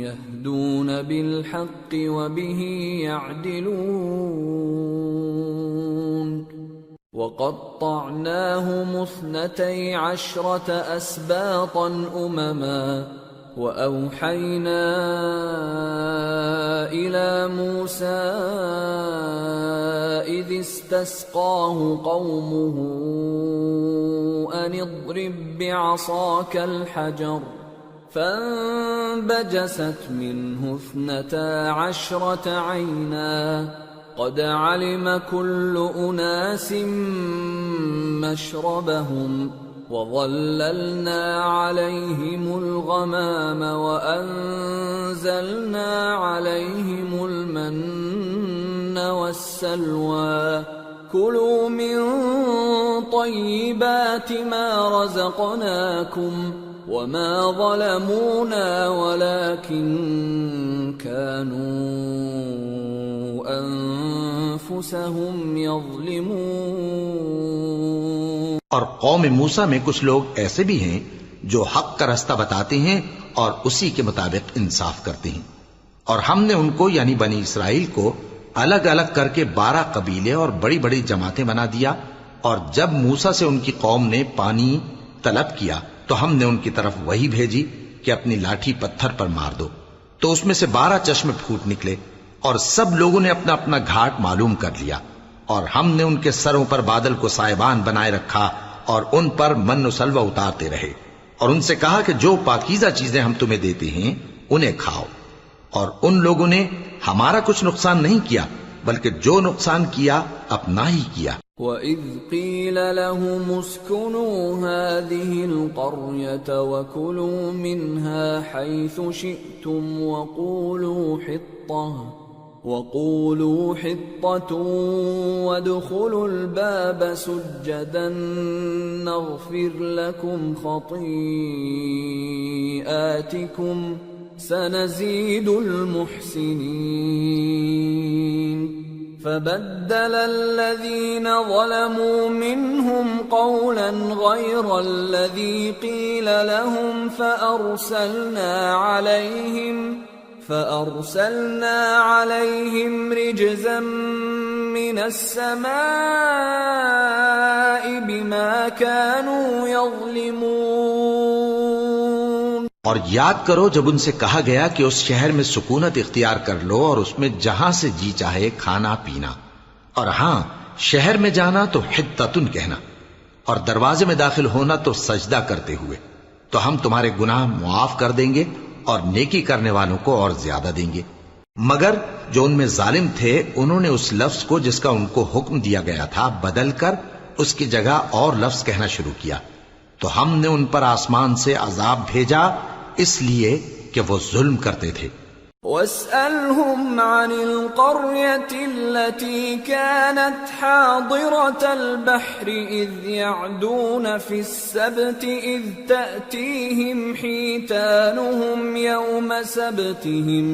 يَهْدُونَ بِالْحَقِّ وَبِهِ يَعْدِلُونَ وَقَطَّعْنَاهُمُ 12 أَسْبَاطًا أُمَمًا وَأَوْحَيْنَا إِلَى مُوسَىٰ إِذِ اسْتَسْقَاهُ قَوْمُهُ أَنِ اضْرِب بِّعَصَاكَ الْحَجَرَ فَانبَجَسَتْ مِنْهُ 12 عَيْنًا قَدْ عَلِمَ كُلُّ أُنَاسٍ مَّشْرَبَهُمْ وَظَلَّلْنَا عَلَيْهِمُ الْغَمَامَ وَأَنزَلْنَا عَلَيْهِمُ الْمَنَّ وَالسَّلْوَىٰ كُلُوا مِن طَيِّبَاتِ مَا رَزَقْنَاكُمْ وَمَا ظَلَمُونَا وَلَٰكِن كَانُوا أَنفُسَهُمْ يَظْلِمُونَ۔
اور قوم موسیٰ میں کچھ لوگ ایسے بھی ہیں جو حق کا رستہ بتاتے ہیں اور اسی کے مطابق انصاف کرتے ہیں، اور ہم نے ان کو یعنی بنی اسرائیل کو الگ الگ کر کے 12 قبیلے اور بڑی بڑی جماعتیں بنا دیا، اور جب موسیٰ سے ان کی قوم نے پانی طلب کیا تو ہم نے ان کی طرف وحی بھیجی کہ اپنی لاٹھی پتھر پر مار دو، تو اس میں سے 12 چشمے پھوٹ نکلے، اور سب لوگوں نے اپنا اپنا گھاٹ معلوم کر لیا، اور ہم نے ان کے سروں پر بادل کو سائبان بنائے رکھا اور ان پر من و سلوہ اتارتے رہے، اور ان سے کہا کہ جو پاکیزہ چیزیں ہم تمہیں دیتے ہیں انہیں کھاؤ۔ اور ان لوگوں نے ہمارا کچھ نقصان نہیں کیا، بلکہ جو نقصان کیا اپنا ہی کیا۔
وَإِذْ قِيلَ لَهُمُ اسْكُنُوا هَٰذِهِ الْقَرْيَةَ وَكُلُوا مِنْهَا حَيْثُ شِئْتُمْ وَقُولُوا حِطَّةٌ وَادْخُلُوا الْبَابَ سُجَّدًا نَّغْفِرْ لَكُمْ خَطِيئَاتِكُمْ سَنَزِيدُ الْمُحْسِنِينَ فَبَدَّلَ الَّذِينَ ظَلَمُوا مِنْهُمْ قَوْلًا غَيْرَ الَّذِي قِيلَ لَهُمْ فَأَرْسَلْنَا عَلَيْهِمْ رِجْزًا مِّنَ السَّمَاءِ بِمَا كَانُوا يَظْلِمُونَ۔
اور یاد کرو جب ان سے کہا گیا کہ اس شہر میں سکونت اختیار کر لو اور اس میں جہاں سے جی چاہے کھانا پینا، اور ہاں شہر میں جانا تو حطتن کہنا، اور دروازے میں داخل ہونا تو سجدہ کرتے ہوئے، تو ہم تمہارے گناہ معاف کر دیں گے اور نیکی کرنے والوں کو اور زیادہ دیں گے۔ مگر جو ان میں ظالم تھے انہوں نے اس لفظ کو جس کا ان کو حکم دیا گیا تھا بدل کر اس کی جگہ اور لفظ کہنا شروع کیا، تو ہم نے ان پر آسمان سے عذاب بھیجا اس لیے کہ وہ ظلم کرتے تھے۔
وَاسْأَلْهُمْ عَنِ الْقَرْيَةِ الَّتِي كَانَتْ حَاضِرَةَ الْبَحْرِ إِذْ يَعْدُونَ فِي السَّبْتِ إِذْ تَأْتِيهِمْ حِيتَانُهُمْ يَوْمَ سَبْتِهِمْ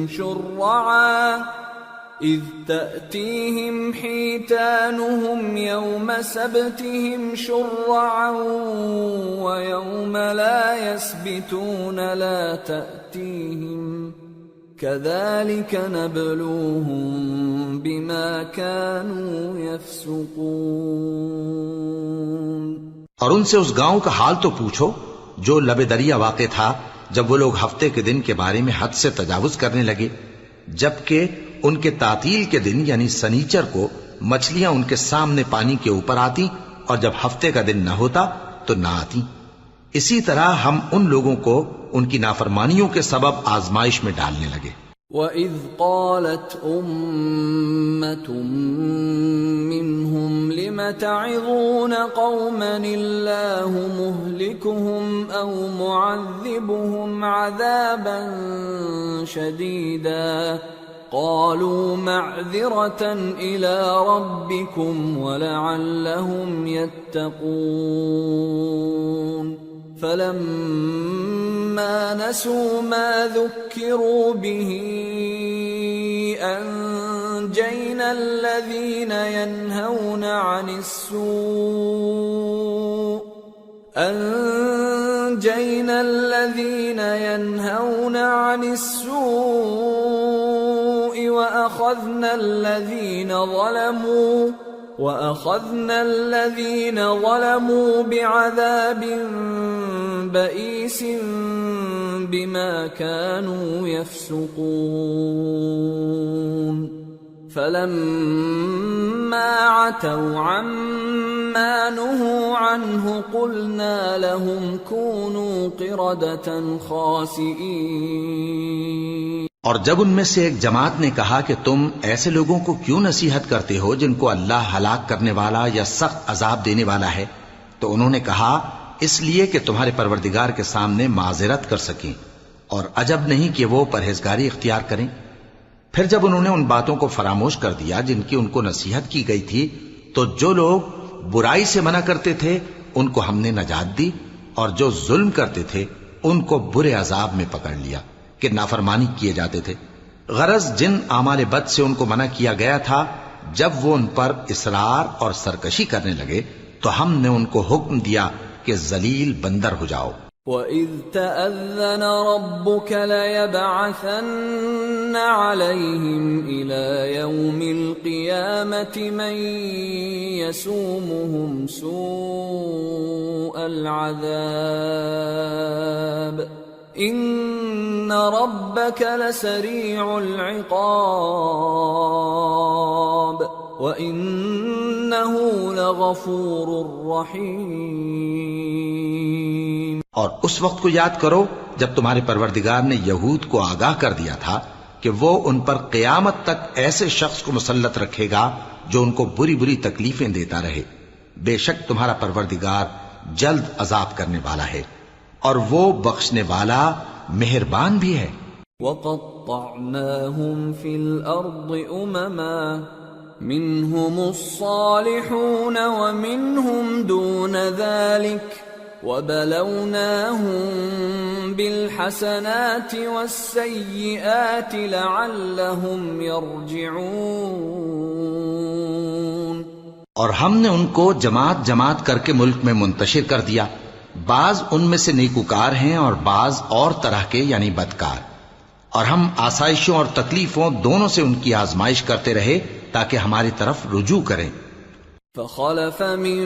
شُرَّعًا وَيَوْمَ لَا يَسْبِتُونَ لَا تَأْتِيهِمْ كَذَلِكَ نَبْلُوهُم بِمَا كَانُوا يَفْسُقُونَ۔
اور ان سے اس گاؤں کا حال تو پوچھو جو لب دریا واقع تھا جب وہ لوگ ہفتے کے دن کے بارے میں حد سے تجاوز کرنے لگے، جبکہ ان کے تعطیل کے دن یعنی سنیچر کو مچھلیاں ان کے سامنے پانی کے اوپر آتی اور جب ہفتے کا دن نہ ہوتا تو نہ آتی۔ اسی طرح ہم ان لوگوں کو ان کی نافرمانیوں کے سبب آزمائش میں ڈالنے لگے۔
وَإِذْ قَالَتْ أُمَّةٌ مِّنْهُمْ لِمَ تَعِظُونَ قَوْمًا اللَّهُ مُهْلِكُهُمْ أَوْ مُعَذِّبُهُمْ عَذَابًا شَدِيدًا قَالُوا مَعْذِرَةً إِلَىٰ رَبِّكُمْ وَلَعَلَّهُمْ يَتَّقُونَ فَلَمَّا نَسُوا مَا ذُكِّرُوا بِهِ أَنجَيْنَا الَّذِينَ يَنْهَوْنَ عَنِ السُّوءِ وَأَخَذْنَا الَّذِينَ ظَلَمُوا بِعَذَابٍ بَئِيسٍ بِمَا كَانُوا يَفْسُقُونَ فَلَمَّا عَتَوْا عَمَّا نُهُوا عَنْهُ قُلْنَا لَهُمْ كُونُوا قِرَدَةً خَاسِئِينَ۔
اور جب ان میں سے ایک جماعت نے کہا کہ تم ایسے لوگوں کو کیوں نصیحت کرتے ہو جن کو اللہ ہلاک کرنے والا یا سخت عذاب دینے والا ہے، تو انہوں نے کہا اس لیے کہ تمہارے پروردگار کے سامنے معذرت کر سکیں، اور عجب نہیں کہ وہ پرہیزگاری اختیار کریں۔ پھر جب انہوں نے ان باتوں کو فراموش کر دیا جن کی ان کو نصیحت کی گئی تھی، تو جو لوگ برائی سے منع کرتے تھے ان کو ہم نے نجات دی، اور جو ظلم کرتے تھے ان کو برے عذاب میں پکڑ لیا کہ نافرمانی کیے جاتے تھے۔ غرض جن اعمال بد سے ان کو منع کیا گیا تھا، جب وہ ان پر اصرار اور سرکشی کرنے لگے تو ہم نے ان کو حکم دیا کہ ذلیل بندر ہو جاؤ۔
وَإِذْ تَأَذَّنَ رَبُّكَ لَيَبْعَثَنَّ عَلَيْهِمْ إِلَى يَوْمِ الْقِيَامَةِ مَنْ يَسُومُهُمْ سُوءَ الْعَذَابِ ان ربك لسريع العقاب وانه لغفور رحيم۔
اور اس وقت کو یاد کرو جب تمہارے پروردگار نے یہود کو آگاہ کر دیا تھا کہ وہ ان پر قیامت تک ایسے شخص کو مسلط رکھے گا جو ان کو بری بری تکلیفیں دیتا رہے۔ بے شک تمہارا پروردگار جلد عذاب کرنے والا ہے اور وہ بخشنے والا مہربان بھی ہے۔
وَقَطَّعْنَاهُمْ فِي الْأَرْضِ أُمَمًا مِّنْهُمُ الصَّالِحُونَ وَمِنْهُمْ دُونَ ذَلِكَ وَبَلَوْنَاهُمْ بِالْحَسَنَاتِ وَالسَّيِّئَاتِ لَعَلَّهُمْ يَرْجِعُونَ۔
اور ہم نے ان کو جماعت جماعت کر کے ملک میں منتشر کر دیا، بعض ان میں سے نیکوکار ہیں اور بعض اور طرح کے یعنی بدکار، اور ہم آسائشوں اور تکلیفوں دونوں سے ان کی آزمائش کرتے رہے تاکہ ہماری طرف رجوع کریں۔
فخلف من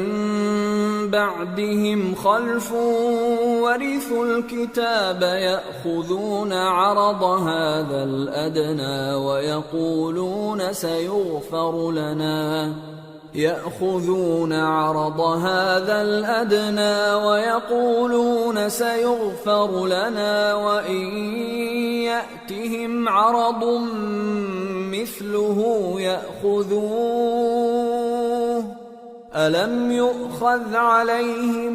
بعدهم خلف ورثوا الكتاب يأخذون عرض هذا الأدنى ويقولون سيغفر لنا وإن يأتهم عرض مثله يأخذوه ألم يؤخذ عليهم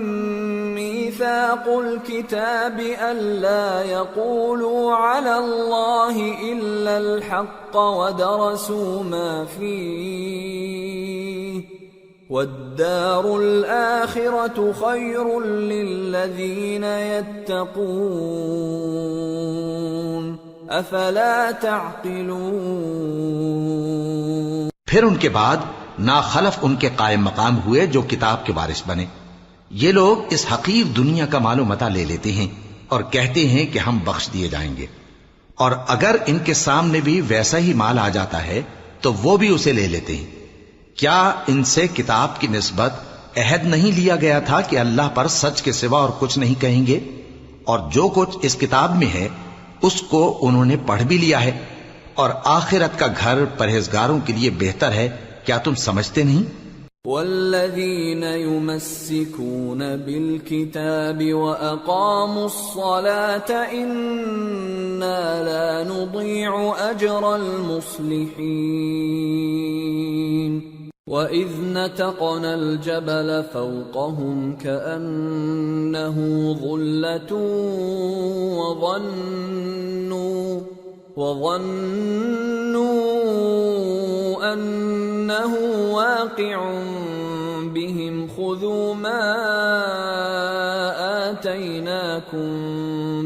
ميثاق الكتاب ألا يقولوا على الله إلا الحق ودرسوا ما فيه والدار الآخرة خير للذين يتقون أفلا تعقلون۔
پھر ان کے بعد ناخلف ان کے قائم مقام ہوئے جو کتاب کے وارث بنے۔ یہ لوگ اس حقیر دنیا کا مال و متاع لے لیتے ہیں اور کہتے ہیں کہ ہم بخش دیے جائیں گے، اور اگر ان کے سامنے بھی ویسا ہی مال آ جاتا ہے تو وہ بھی اسے لے لیتے ہیں۔ کیا ان سے کتاب کی نسبت عہد نہیں لیا گیا تھا کہ اللہ پر سچ کے سوا اور کچھ نہیں کہیں گے؟ اور جو کچھ اس کتاب میں ہے اس کو انہوں نے پڑھ بھی لیا ہے، اور آخرت کا گھر پرہیزگاروں کے لیے بہتر ہے۔ کیا تم سمجھتے نہیں؟
والذین یمسکون بالکتاب واقاموا الصلاة انا لا نضیع اجر المصلحین وَإِذْ نَتَقْنَا الْجَبَلَ فَوْقَهُمْ كَأَنَّهُ ظُلَّةٌ وَظَنُّوا أَنَّهُ واقع بهم خُذُوا مَا آتَيْنَاكُمْ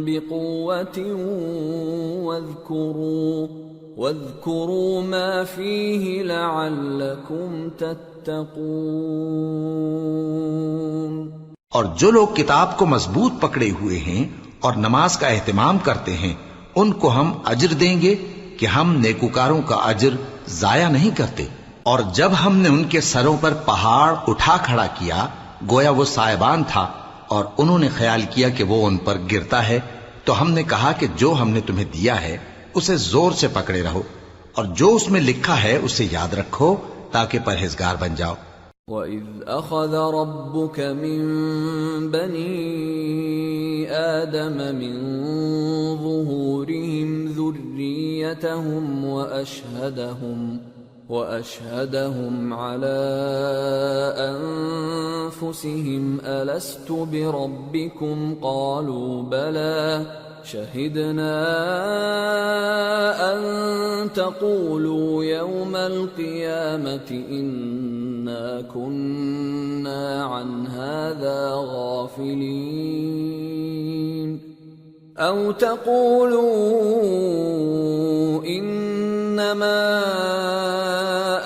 بِقُوَّةٍ واذكروا ما فيه لعلكم تتقون۔
اور جو لوگ کتاب کو مضبوط پکڑے ہوئے ہیں اور نماز کا اہتمام کرتے ہیں ان کو ہم اجر دیں گے کہ ہم نیکوکاروں کا اجر ضائع نہیں کرتے۔ اور جب ہم نے ان کے سروں پر پہاڑ اٹھا کھڑا کیا گویا وہ سائبان تھا، اور انہوں نے خیال کیا کہ وہ ان پر گرتا ہے، تو ہم نے کہا کہ جو ہم نے تمہیں دیا ہے اسے زور سے پکڑے رہو، اور جو اس میں لکھا ہے اسے یاد رکھو تاکہ پرہیزگار بن جاؤ۔
وَإِذْ أَخَذَ رَبُّكَ مِنْ بَنِي آدَمَ مِنْ ظُهُورِهِمْ ذُرِّيَّتَهُمْ وَأَشْهَدَهُمْ عَلَىٰ أَنفُسِهِمْ أَلَسْتُ بِرَبِّكُمْ قَالُوا بَلَىٰ شَهِدْنَا أَن تَقُولُوا يَوْمَ الْقِيَامَةِ إِنَّا كُنَّا عَنْ هَٰذَا غَافِلِينَ أَوْ تَقُولُوا إِنَّمَا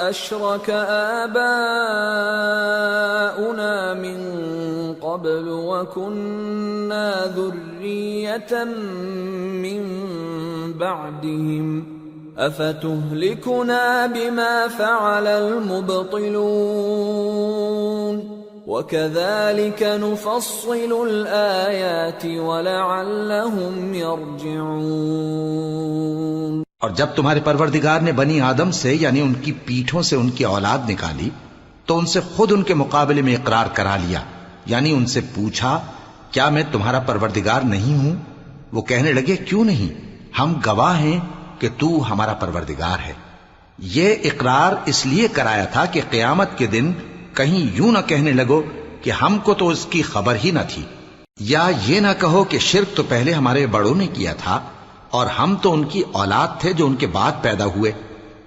أَشْرَكَ آبَاؤُنَا مِن قَبْلُ وَكُنَّا ذُرِّيَّةً مِّن بَعْدِهِمْ أَفَتُهْلِكُنَا بِمَا فَعَلَ الْمُبْطِلُونَ۔ وَكَذَلِكَ نُفَصِّلُ الْآيَاتِ وَلَعَلَّهُمْ يَرْجِعُونَ۔
اور جب تمہارے پروردگار نے بنی آدم سے یعنی ان کی پیٹھوں سے ان کی اولاد نکالی تو ان سے خود ان کے مقابلے میں اقرار کرا لیا، یعنی ان سے پوچھا کیا میں تمہارا پروردگار نہیں ہوں؟ وہ کہنے لگے کیوں نہیں، ہم گواہ ہیں کہ تو ہمارا پروردگار ہے۔ یہ اقرار اس لیے کرایا تھا کہ قیامت کے دن کہیں یوں نہ کہنے لگو کہ ہم کو تو اس کی خبر ہی نہ تھی، یا یہ نہ کہو کہ شرک تو پہلے ہمارے بڑوں نے کیا تھا اور ہم تو ان کی اولاد تھے جو ان کے بعد پیدا ہوئے،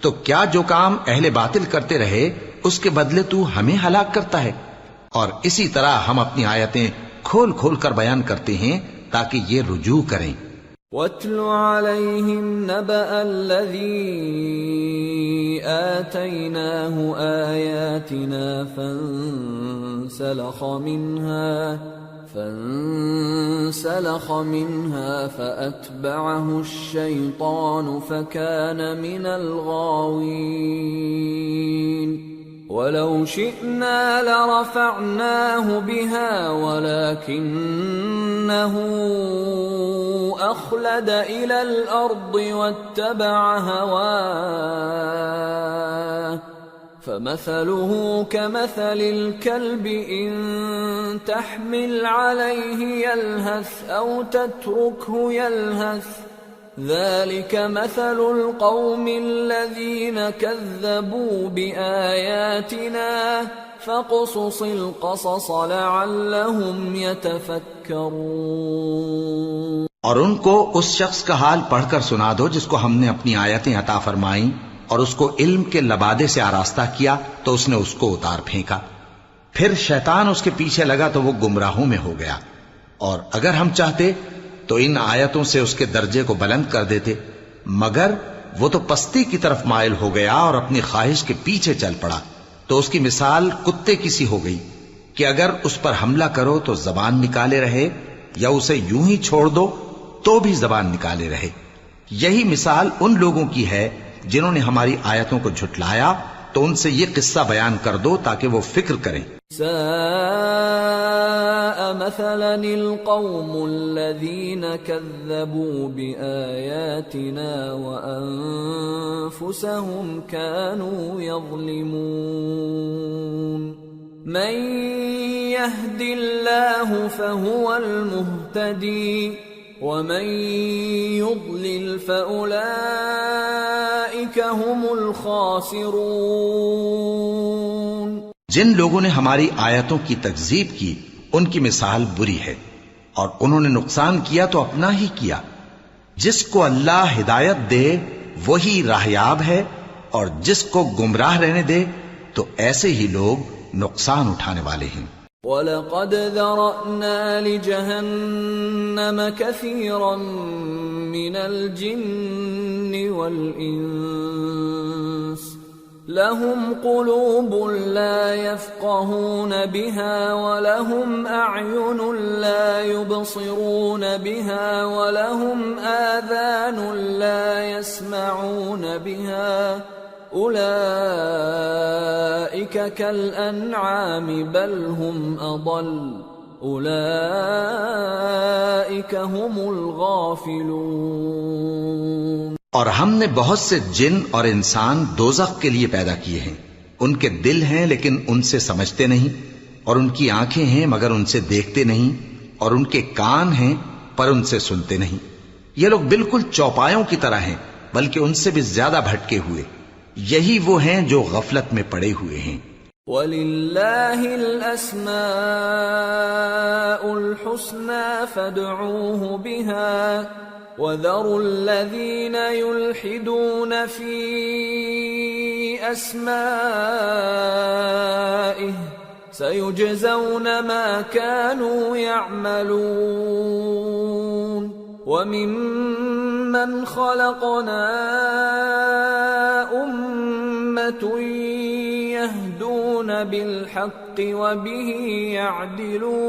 تو کیا جو کام اہل باطل کرتے رہے اس کے بدلے تو ہمیں ہلاک کرتا ہے؟ اور اسی طرح ہم اپنی آیتیں کھول کھول کر بیان کرتے ہیں تاکہ یہ رجوع کریں۔
وَاتْلُ عَلَيْهِمْ نَبَأَ الَّذِي آتَيْنَاهُ آيَاتِنَا فانسلخ منها فأتبعه الشيطان فكان من الغاوين ولو شئنا لرفعناه بها ولكنه أخلد إلى الأرض واتبع هواه فمثله كمثل الكلب إن تحمل عليه يلهث أو تتركه يلهث ذلك مثل القوم الذين كذبوا بآياتنا فاقصص القصص لعلهم يتفكرون۔
اور ان کو اس شخص کا حال پڑھ کر سنا دو جس کو ہم نے اپنی آیتیں عطا فرمائیں اور اس کو علم کے لبادے سے آراستہ کیا تو اس نے اس کو اتار پھینکا، پھر شیطان اس کے پیچھے لگا تو وہ گمراہوں میں ہو گیا، اور اگر ہم چاہتے تو ان آیتوں سے اس کے درجے کو بلند کر دیتے، مگر وہ تو پستی کی طرف مائل ہو گیا اور اپنی خواہش کے پیچھے چل پڑا، تو اس کی مثال کتے کی سی ہو گئی کہ اگر اس پر حملہ کرو تو زبان نکالے رہے، یا اسے یوں ہی چھوڑ دو تو بھی زبان نکالے رہے۔ یہی مثال ان لوگوں کی ہے جنہوں نے ہماری آیتوں کو جھٹلایا، تو ان سے یہ قصہ بیان کر دو تاکہ وہ فکر کریں۔
ساء مثلا القوم الذين كذبوا بآياتنا وأنفسهم كانوا يظلمون من يهد الله فهو المهتدي ومن يضلل فأولئك هم الخاسرون۔
جن لوگوں نے ہماری آیتوں کی تکذیب کی ان کی مثال بری ہے، اور انہوں نے نقصان کیا تو اپنا ہی کیا۔ جس کو اللہ ہدایت دے وہی راہیاب ہے، اور جس کو گمراہ رہنے دے تو ایسے ہی لوگ نقصان اٹھانے والے ہیں۔
وَلَقَدْ ذَرَأْنَا لِجَهَنَّمَ كَثِيرًا مِنَ الْجِنِّ وَالْإِنسِ لَهُمْ قُلُوبٌ لَا يَفْقَهُونَ بِهَا وَلَهُمْ أَعْيُنٌ لَا يُبْصِرُونَ بِهَا وَلَهُمْ آذَانٌ لَا يَسْمَعُونَ بِهَا أُولَئِكَ كَالْأَنْعَامِ بَلْ هُمْ أَضَلُّ أُولَئِكَ هُمُ الْغَافِلُونَ۔
اور ہم نے بہت سے جن اور انسان دوزخ کے لیے پیدا کیے ہیں، ان کے دل ہیں لیکن ان سے سمجھتے نہیں، اور ان کی آنکھیں ہیں مگر ان سے دیکھتے نہیں، اور ان کے کان ہیں پر ان سے سنتے نہیں۔ یہ لوگ بالکل چوپایوں کی طرح ہیں بلکہ ان سے بھی زیادہ بھٹکے ہوئے۔ یہی وہ ہیں جو غفلت میں پڑے ہوئے ہیں۔
وَلِلَّهِ الْأَسْمَاءُ الْحُسْنَى فَادْعُوهُ بِهَا وَذَرُوا الَّذِينَ يُلْحِدُونَ فِي أَسْمَائِهِ سَيُجْزَوْنَ مَا كَانُوا يَعْمَلُونَ وَمِمَّنْ خَلَقْنَا أُمَّةٌ يَهْدُونَ بِالْحَقِّ وَبِهِ يَعْدِلُونَ۔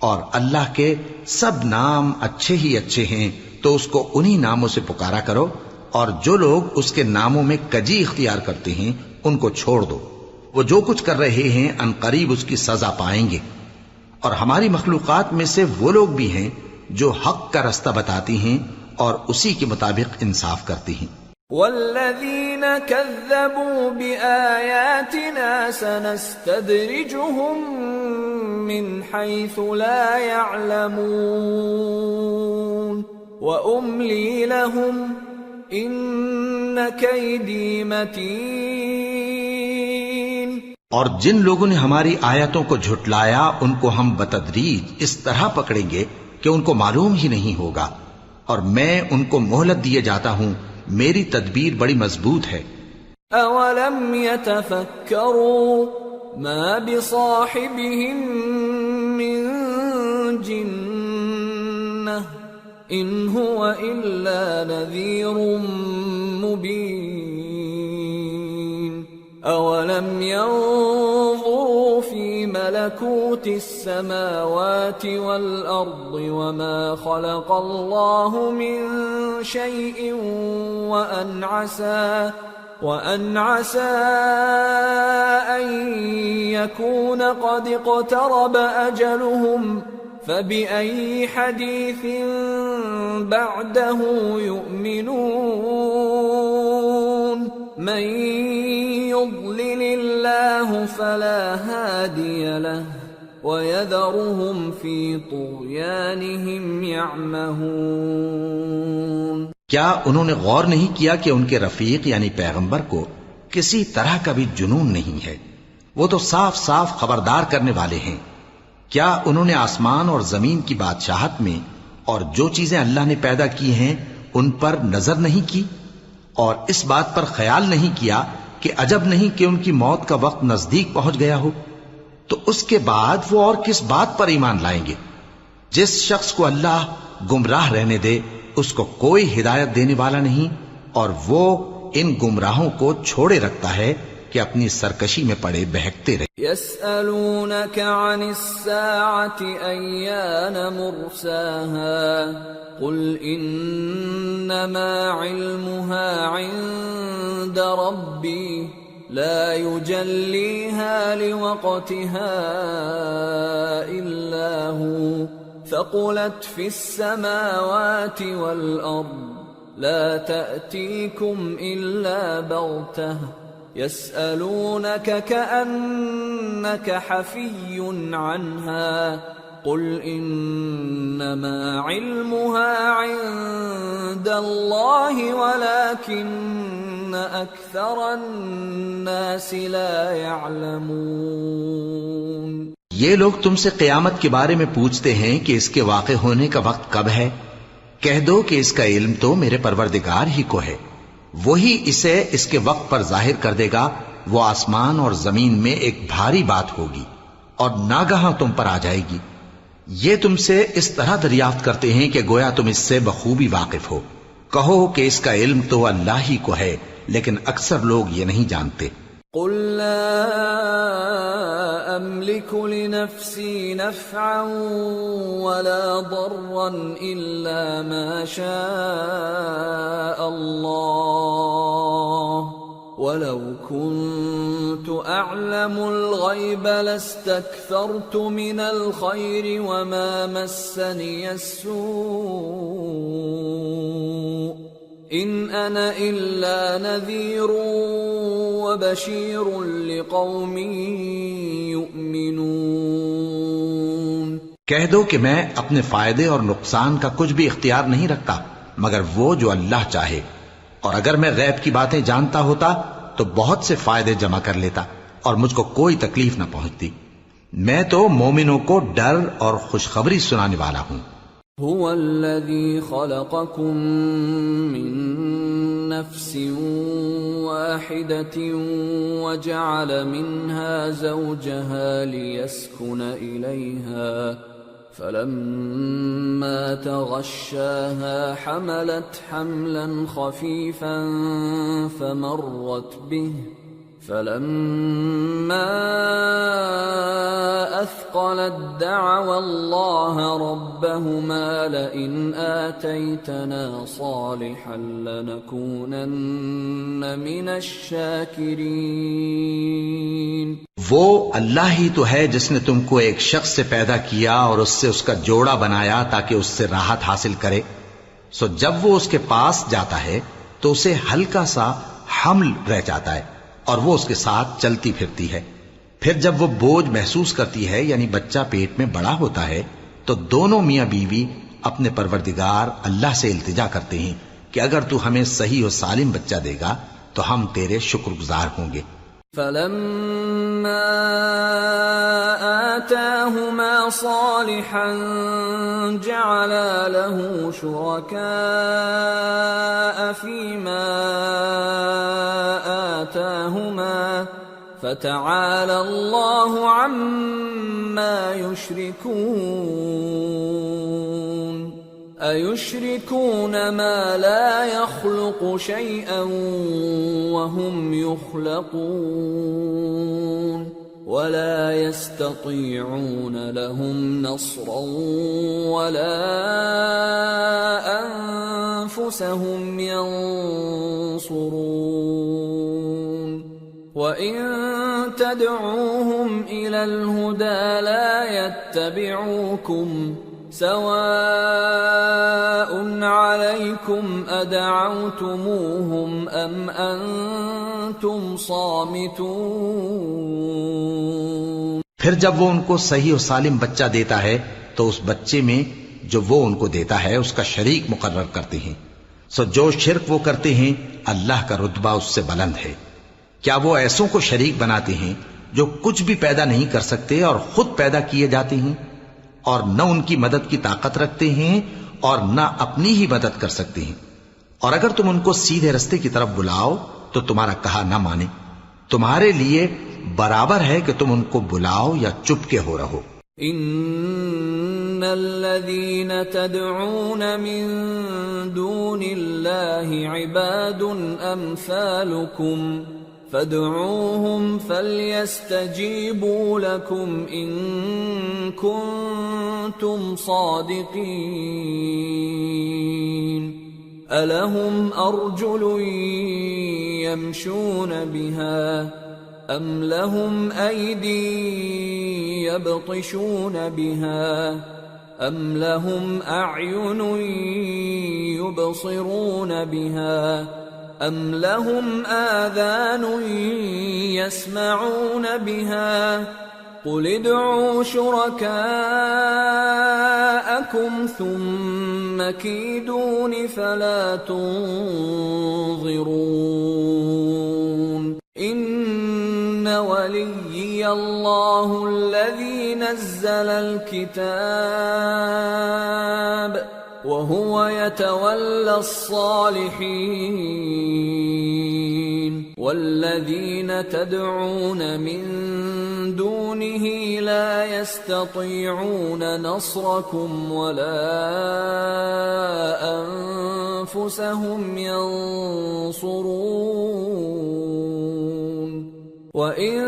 اور اللہ کے سب نام اچھے ہی اچھے ہیں تو اس کو انہی ناموں سے پکارا کرو، اور جو لوگ اس کے ناموں میں کجی اختیار کرتے ہیں ان کو چھوڑ دو۔ وہ جو کچھ کر رہے ہیں ان قریب اس کی سزا پائیں گے۔ اور ہماری مخلوقات میں سے وہ لوگ بھی ہیں جو حق کا رستہ بتاتی ہیں اور اسی کے مطابق انصاف کرتی ہیں۔
والذین کذبوا بآیاتنا سنستدرجهم من حیث لا يعلمون وأملی لهم ان کیدی متین۔
اور جن لوگوں نے ہماری آیتوں کو جھٹلایا ان کو ہم بتدریج اس طرح پکڑیں گے کہ ان کو معلوم ہی نہیں ہوگا، اور میں ان کو مہلت دیے جاتا ہوں، میری تدبیر بڑی مضبوط ہے۔
اولم يتفکروا ما بصاحبهم من جنہ ان هو الا نذیر مبین۔ اولم ينظروا في ملكوت السماوات والارض وما خلق الله من شيء وان عسى ان يكون قد اقترب اجلهم فبأي حديث بعده يؤمنون من يضلل الله فلا هادي له ويذرهم في طغيانهم يعمهون۔
کیا انہوں نے غور نہیں کیا کہ ان کے رفیق یعنی پیغمبر کو کسی طرح کا بھی جنون نہیں ہے، وہ تو صاف صاف خبردار کرنے والے ہیں۔ کیا انہوں نے آسمان اور زمین کی بادشاہت میں اور جو چیزیں اللہ نے پیدا کی ہیں ان پر نظر نہیں کی، اور اس بات پر خیال نہیں کیا کہ عجب نہیں کہ ان کی موت کا وقت نزدیک پہنچ گیا ہو؟ تو اس کے بعد وہ اور کس بات پر ایمان لائیں گے؟ جس شخص کو اللہ گمراہ رہنے دے اس کو کوئی ہدایت دینے والا نہیں، اور وہ ان گمراہوں کو چھوڑے رکھتا ہے کہ اپنی سرکشی میں پڑے بہکتے رہے۔
يسألونك عن الساعة أيان مرساها قل إنما علمها عند ربي لا يجليها لوقتها إلا هو ثقلت في السماوات والأرض لا تأتيكم إلا بغتة يسألونك كأنك حفي عنها قل إنما علمها عند الله ولكن أكثر الناس لا يعلمون۔
یہ لوگ تم سے قیامت کے بارے میں پوچھتے ہیں کہ اس کے واقع ہونے کا وقت کب ہے؟ کہہ دو کہ اس کا علم تو میرے پروردگار ہی کو ہے، وہی اسے اس کے وقت پر ظاہر کر دے گا۔ وہ آسمان اور زمین میں ایک بھاری بات ہوگی اور ناگہاں تم پر آ جائے گی۔ یہ تم سے اس طرح دریافت کرتے ہیں کہ گویا تم اس سے بخوبی واقف ہو۔ کہو کہ اس کا علم تو اللہ ہی کو ہے، لیکن اکثر لوگ یہ نہیں جانتے۔
قل لا أملك لنفسي نفعا ولا ضرا إلا ما شاء الله ولو كنت أعلم الغيب لاستكثرت من الخير وما مسني السوء إن أنا إلا نذير وبشير لقوم يؤمنون۔
کہہ دو کہ میں اپنے فائدے اور نقصان کا کچھ بھی اختیار نہیں رکھتا مگر وہ جو اللہ چاہے، اور اگر میں غیب کی باتیں جانتا ہوتا تو بہت سے فائدے جمع کر لیتا اور مجھ کو کوئی تکلیف نہ پہنچتی۔ میں تو مومنوں کو ڈر اور خوشخبری سنانے والا ہوں۔
هو الذي خلقكم من نفس واحدة وجعل منها زوجها ليسكن إليها فلما تغشاها حملت حملا خفيفا فلما أثقلت دعوا الله ربهما لئن آتيتنا صالحا لنكونن من الشاكرين.
وہ اللہ ہی تو ہے جس نے تم کو ایک شخص سے پیدا کیا اور اس سے اس کا جوڑا بنایا تاکہ اس سے راحت حاصل کرے. سو جب وہ اس کے پاس جاتا ہے تو اسے ہلکا سا حمل رہ جاتا ہے اور وہ اس کے ساتھ چلتی پھرتی ہے. پھر جب وہ بوجھ محسوس کرتی ہے یعنی بچہ پیٹ میں بڑا ہوتا ہے تو دونوں میاں بیوی اپنے پروردگار اللہ سے التجا کرتے ہیں کہ اگر تو ہمیں صحیح و سالم بچہ دے گا تو ہم تیرے شکر گزار ہوں گے.
فلما آتاهما صالحا جعلا له شركاء فيما آتاهما فتعالى الله عما يشركون. أَيُشْرِكُونَ مَا لَا يَخْلُقُ شَيْئًا وَهُمْ يُخْلَقُونَ وَلَا يَسْتَطِيعُونَ لَهُمْ نَصْرًا وَلَا أَنفُسَهُمْ يَنصُرُونَ. وَإِن تَدْعُوهُمْ إِلَى الْهُدَى لَا يَتَّبِعُوكُمْ سواء عليكم أدعوتموهم أم أنتم صامتون.
پھر جب وہ ان کو صحیح و سالم بچہ دیتا ہے تو اس بچے میں جو وہ ان کو دیتا ہے اس کا شریک مقرر کرتے ہیں. سو جو شرک وہ کرتے ہیں اللہ کا رتبہ اس سے بلند ہے. کیا وہ ایسوں کو شریک بناتے ہیں جو کچھ بھی پیدا نہیں کر سکتے اور خود پیدا کیے جاتے ہیں اور نہ ان کی مدد کی طاقت رکھتے ہیں اور نہ اپنی ہی مدد کر سکتے ہیں. اور اگر تم ان کو سیدھے رستے کی طرف بلاؤ تو تمہارا کہا نہ مانے. تمہارے لیے برابر ہے کہ تم ان کو بلاؤ یا چپ کے ہو رہو.
ان الذين تدعون من دون الله عباد امثالكم فادعوهم فليستجيبوا لكم إن كنتم صادقين. ألهم أرجل يمشون بها أم لهم أيدي يبطشون بها أم لهم أعين يبصرون بها أم لهم آذان يسمعون بها قل ادعوا شركاءكم ثم كيدون فلا تنظرون. إن وليي الله الذي نزل الكتاب وهو يتولى الصالحين والذين تدعون من دونه لا يستطيعون نصركم ولا أنفسهم ينصرون. وَإِن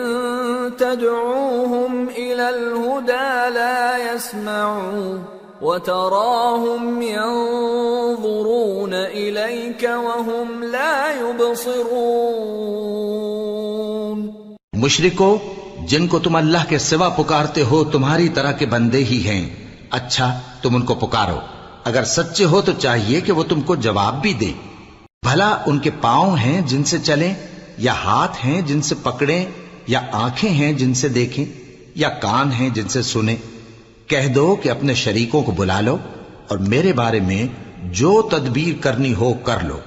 تَدْعُوهُمْ إِلَى الْهُدَى لَا يَسْمَعُوا وَتَرَاهُمْ يَنظُرُونَ إِلَيْكَ وَهُمْ لَا يُبْصِرُونَ.
مشرکو جن کو تم اللہ کے سوا پکارتے ہو تمہاری طرح کے بندے ہی ہیں. اچھا تم ان کو پکارو. اگر سچے ہو تو چاہیے کہ وہ تم کو جواب بھی دے. بھلا ان کے پاؤں ہیں جن سے چلیں یا ہاتھ ہیں جن سے پکڑیں یا آنکھیں ہیں جن سے دیکھیں یا کان ہیں جن سے سنیں. کہہ دو کہ اپنے شریکوں کو بلا لو اور میرے بارے میں جو تدبیر کرنی ہو کر لو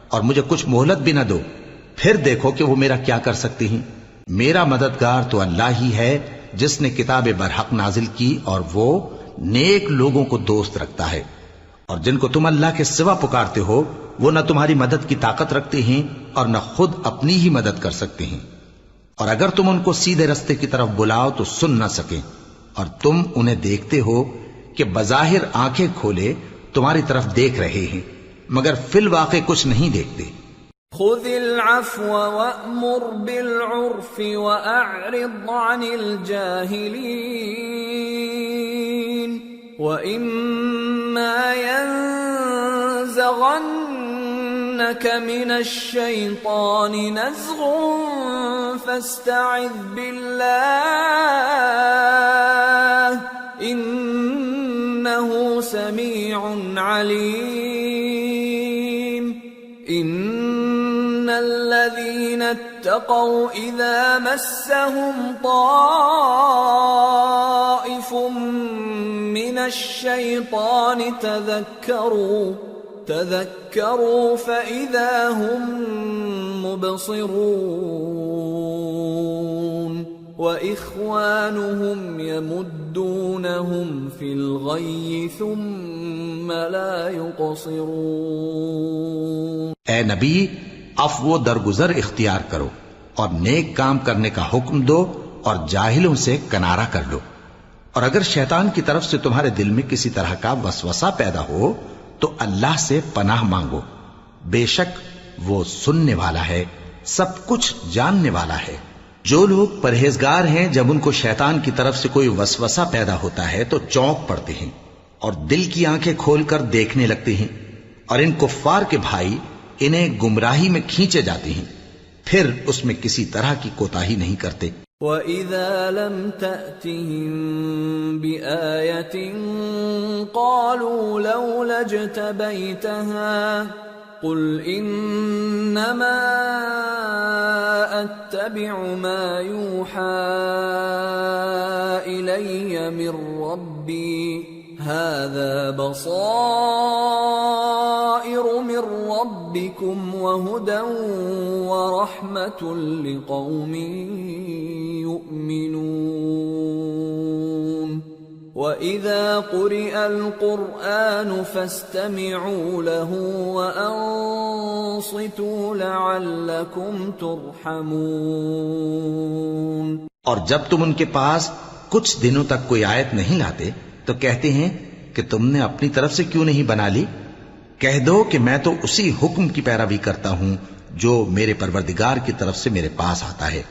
اور مجھے کچھ مہلت بھی نہ دو. پھر دیکھو کہ وہ میرا کیا کر سکتی ہیں. میرا مددگار تو اللہ ہی ہے جس نے کتاب برحق نازل کی اور وہ نیک لوگوں کو دوست رکھتا ہے. اور جن کو تم اللہ کے سوا پکارتے ہو وہ نہ تمہاری مدد کی طاقت رکھتے ہیں اور نہ خود اپنی ہی مدد کر سکتے ہیں. اور اگر تم ان کو سیدھے رستے کی طرف بلاؤ تو سن نہ سکیں اور تم انہیں دیکھتے ہو کہ بظاہر آنکھیں کھولے تمہاری طرف دیکھ رہے ہیں مگر فی الواقع کچھ نہیں دیکھتے.
خذ العفو وأمر بالعرف وأعرض عن الجاهلين وإما ينزغنك من الشيطان نزغ فاستعذ بالله إنه سميع عليم إن الذين اتقوا إذا مسهم طائف من الشيطان تذكروا فإذا هم مبصرون وإخوانهم يمدونهم في الغي ثم لا يقصرون.
اے نبی، عفو و درگزر اختیار کرو اور نیک کام کرنے کا حکم دو اور جاہلوں سے کنارہ کر لو. اور اگر شیطان کی طرف سے تمہارے دل میں کسی طرح کا وسوسہ پیدا ہو تو اللہ سے پناہ مانگو، بے شک وہ سننے والا ہے، سب کچھ جاننے والا ہے. جو لوگ پرہیزگار ہیں جب ان کو شیطان کی طرف سے کوئی وسوسہ پیدا ہوتا ہے تو چونک پڑتے ہیں اور دل کی آنکھیں کھول کر دیکھنے لگتے ہیں، اور ان کفار کے بھائی انہیں گمراہی میں کھینچے جاتے ہیں، پھر اس میں کسی طرح کی کوتاہی نہیں کرتے.
وَإِذَا لَمْ تَأْتِهِمْ بِآيَةٍ قَالُوا لَوْلَا اجْتَبَيْتَهَا قُلْ إِنَّمَا أَتَّبِعُ مَا يُوحَى إِلَيَّ مِنْ رَبِّي هَذَا بَصَائِرُ مِنْ رَبِّكُمْ وَهُدًى وَرَحْمَةٌ لِقَوْمٍ يُؤْمِنُونَ. وَإِذَا قُرِئَ الْقُرْآنُ فَاسْتَمِعُوا لَهُ وَأَنصِتُوا لَعَلَّكُمْ تُرْحَمُونَ.
اور جب تم ان کے پاس کچھ دنوں تک کوئی آیت نہیں لاتے تو کہتے ہیں کہ تم نے اپنی طرف سے کیوں نہیں بنا لی؟ کہہ دو کہ میں تو اسی حکم کی پیروی کرتا ہوں جو میرے پروردگار کی طرف سے میرے پاس آتا ہے.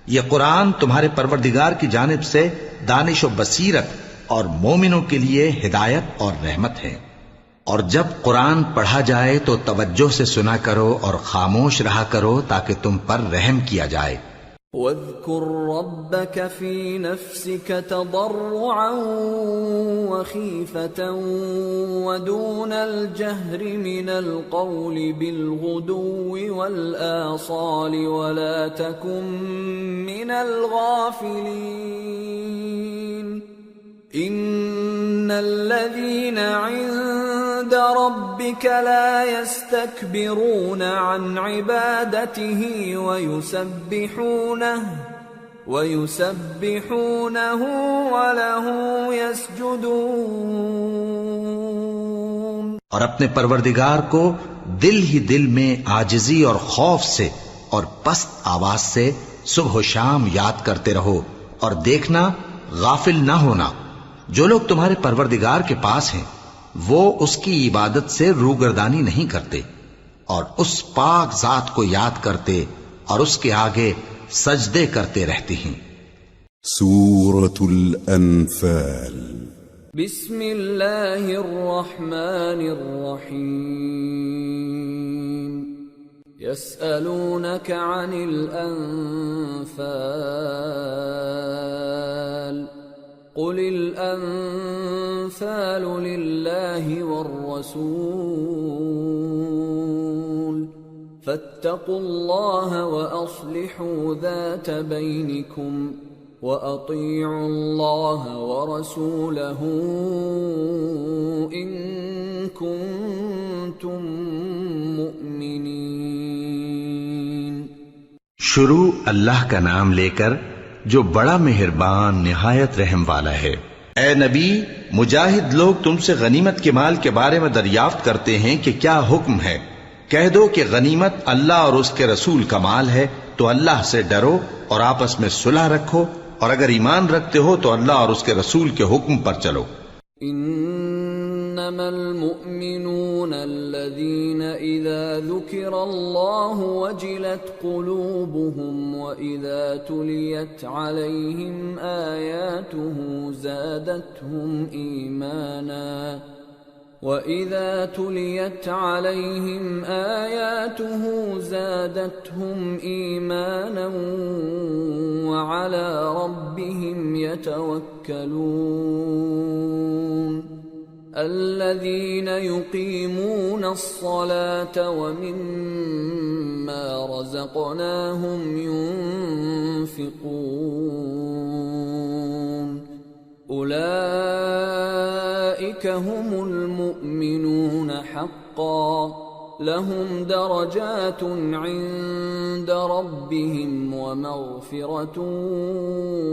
یہ قرآن تمہارے پروردگار کی جانب سے دانش و بصیرت اور مومنوں کے لیے ہدایت اور رحمت ہے. اور جب قرآن پڑھا جائے تو توجہ سے سنا کرو اور خاموش رہا کرو تاکہ تم پر رحم کیا جائے.
وَاذْكُرْ رَبَّكَ فِي نَفْسِكَ تَضَرُّعًا وَخِيفَةً وَدُونَ الْجَهْرِ مِنَ الْقَوْلِ بِالْغُدُوِّ وَالْآصَالِ وَلَا تَكُن مِّنَ الْغَافِلِينَ. إِنَّ الَّذِينَ عِندَ رَبِّكَ لَا يَسْتَكْبِرُونَ عَنْ عِبَادَتِهِ وَيُسَبِّحُونَهُ وَلَهُ يَسْجُدُونَ.
اور اپنے پروردگار کو دل ہی دل میں عاجزی اور خوف سے اور پست آواز سے صبح و شام یاد کرتے رہو، اور دیکھنا غافل نہ ہونا. جو لوگ تمہارے پروردگار کے پاس ہیں وہ اس کی عبادت سے روگردانی نہیں کرتے اور اس پاک ذات کو یاد کرتے اور اس کے آگے سجدے کرتے رہتے ہیں.
سورة الأنفال.
بسم اللہ الرحمن الرحیم. يسألونك عن الأنفال قل الأنفال لله والرسول فاتقوا الله وأصلحوا ذات بينكم وأطيعوا الله ورسوله إن كنتم مؤمنين.
شروع اللہ کا نام لے کر جو بڑا مہربان نہایت رحم والا ہے. اے نبی، مجاہد لوگ تم سے غنیمت کے مال کے بارے میں دریافت کرتے ہیں کہ کیا حکم ہے. کہہ دو کہ غنیمت اللہ اور اس کے رسول کا مال ہے، تو اللہ سے ڈرو اور آپس میں صلح رکھو، اور اگر ایمان رکھتے ہو تو اللہ اور اس کے رسول کے حکم پر چلو.
ان إنما المؤمنون الذين إذا ذكر الله وجلت قلوبهم وإذا تليت عليهم آياته زادتهم إيمانا وَإِذَا تُلِيَتْ عَلَيْهِمْ آيَاتُهُ زَادَتْهُمْ إِيمَانًا وَعَلَى رَبِّهِمْ يَتَوَكَّلُونَ الَّذِينَ يُقِيمُونَ الصَّلَاةَ وَمِمَّا رَزَقْنَاهُمْ يُنْفِقُونَ أولئك هم المؤمنون حقا لهم درجات عند ربهم ومغفرة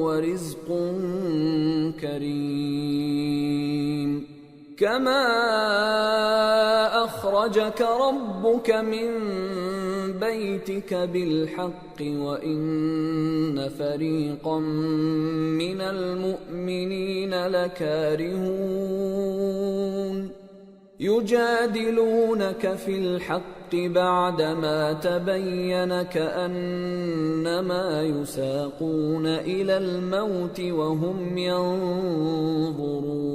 ورزق كريم كما أخرجك ربك من بيتك بالحق وإن فريقا من المؤمنين لكارهون يجادلونك في الحق بعدما تبين كأنما يساقون إلى الموت وهم ينظرون.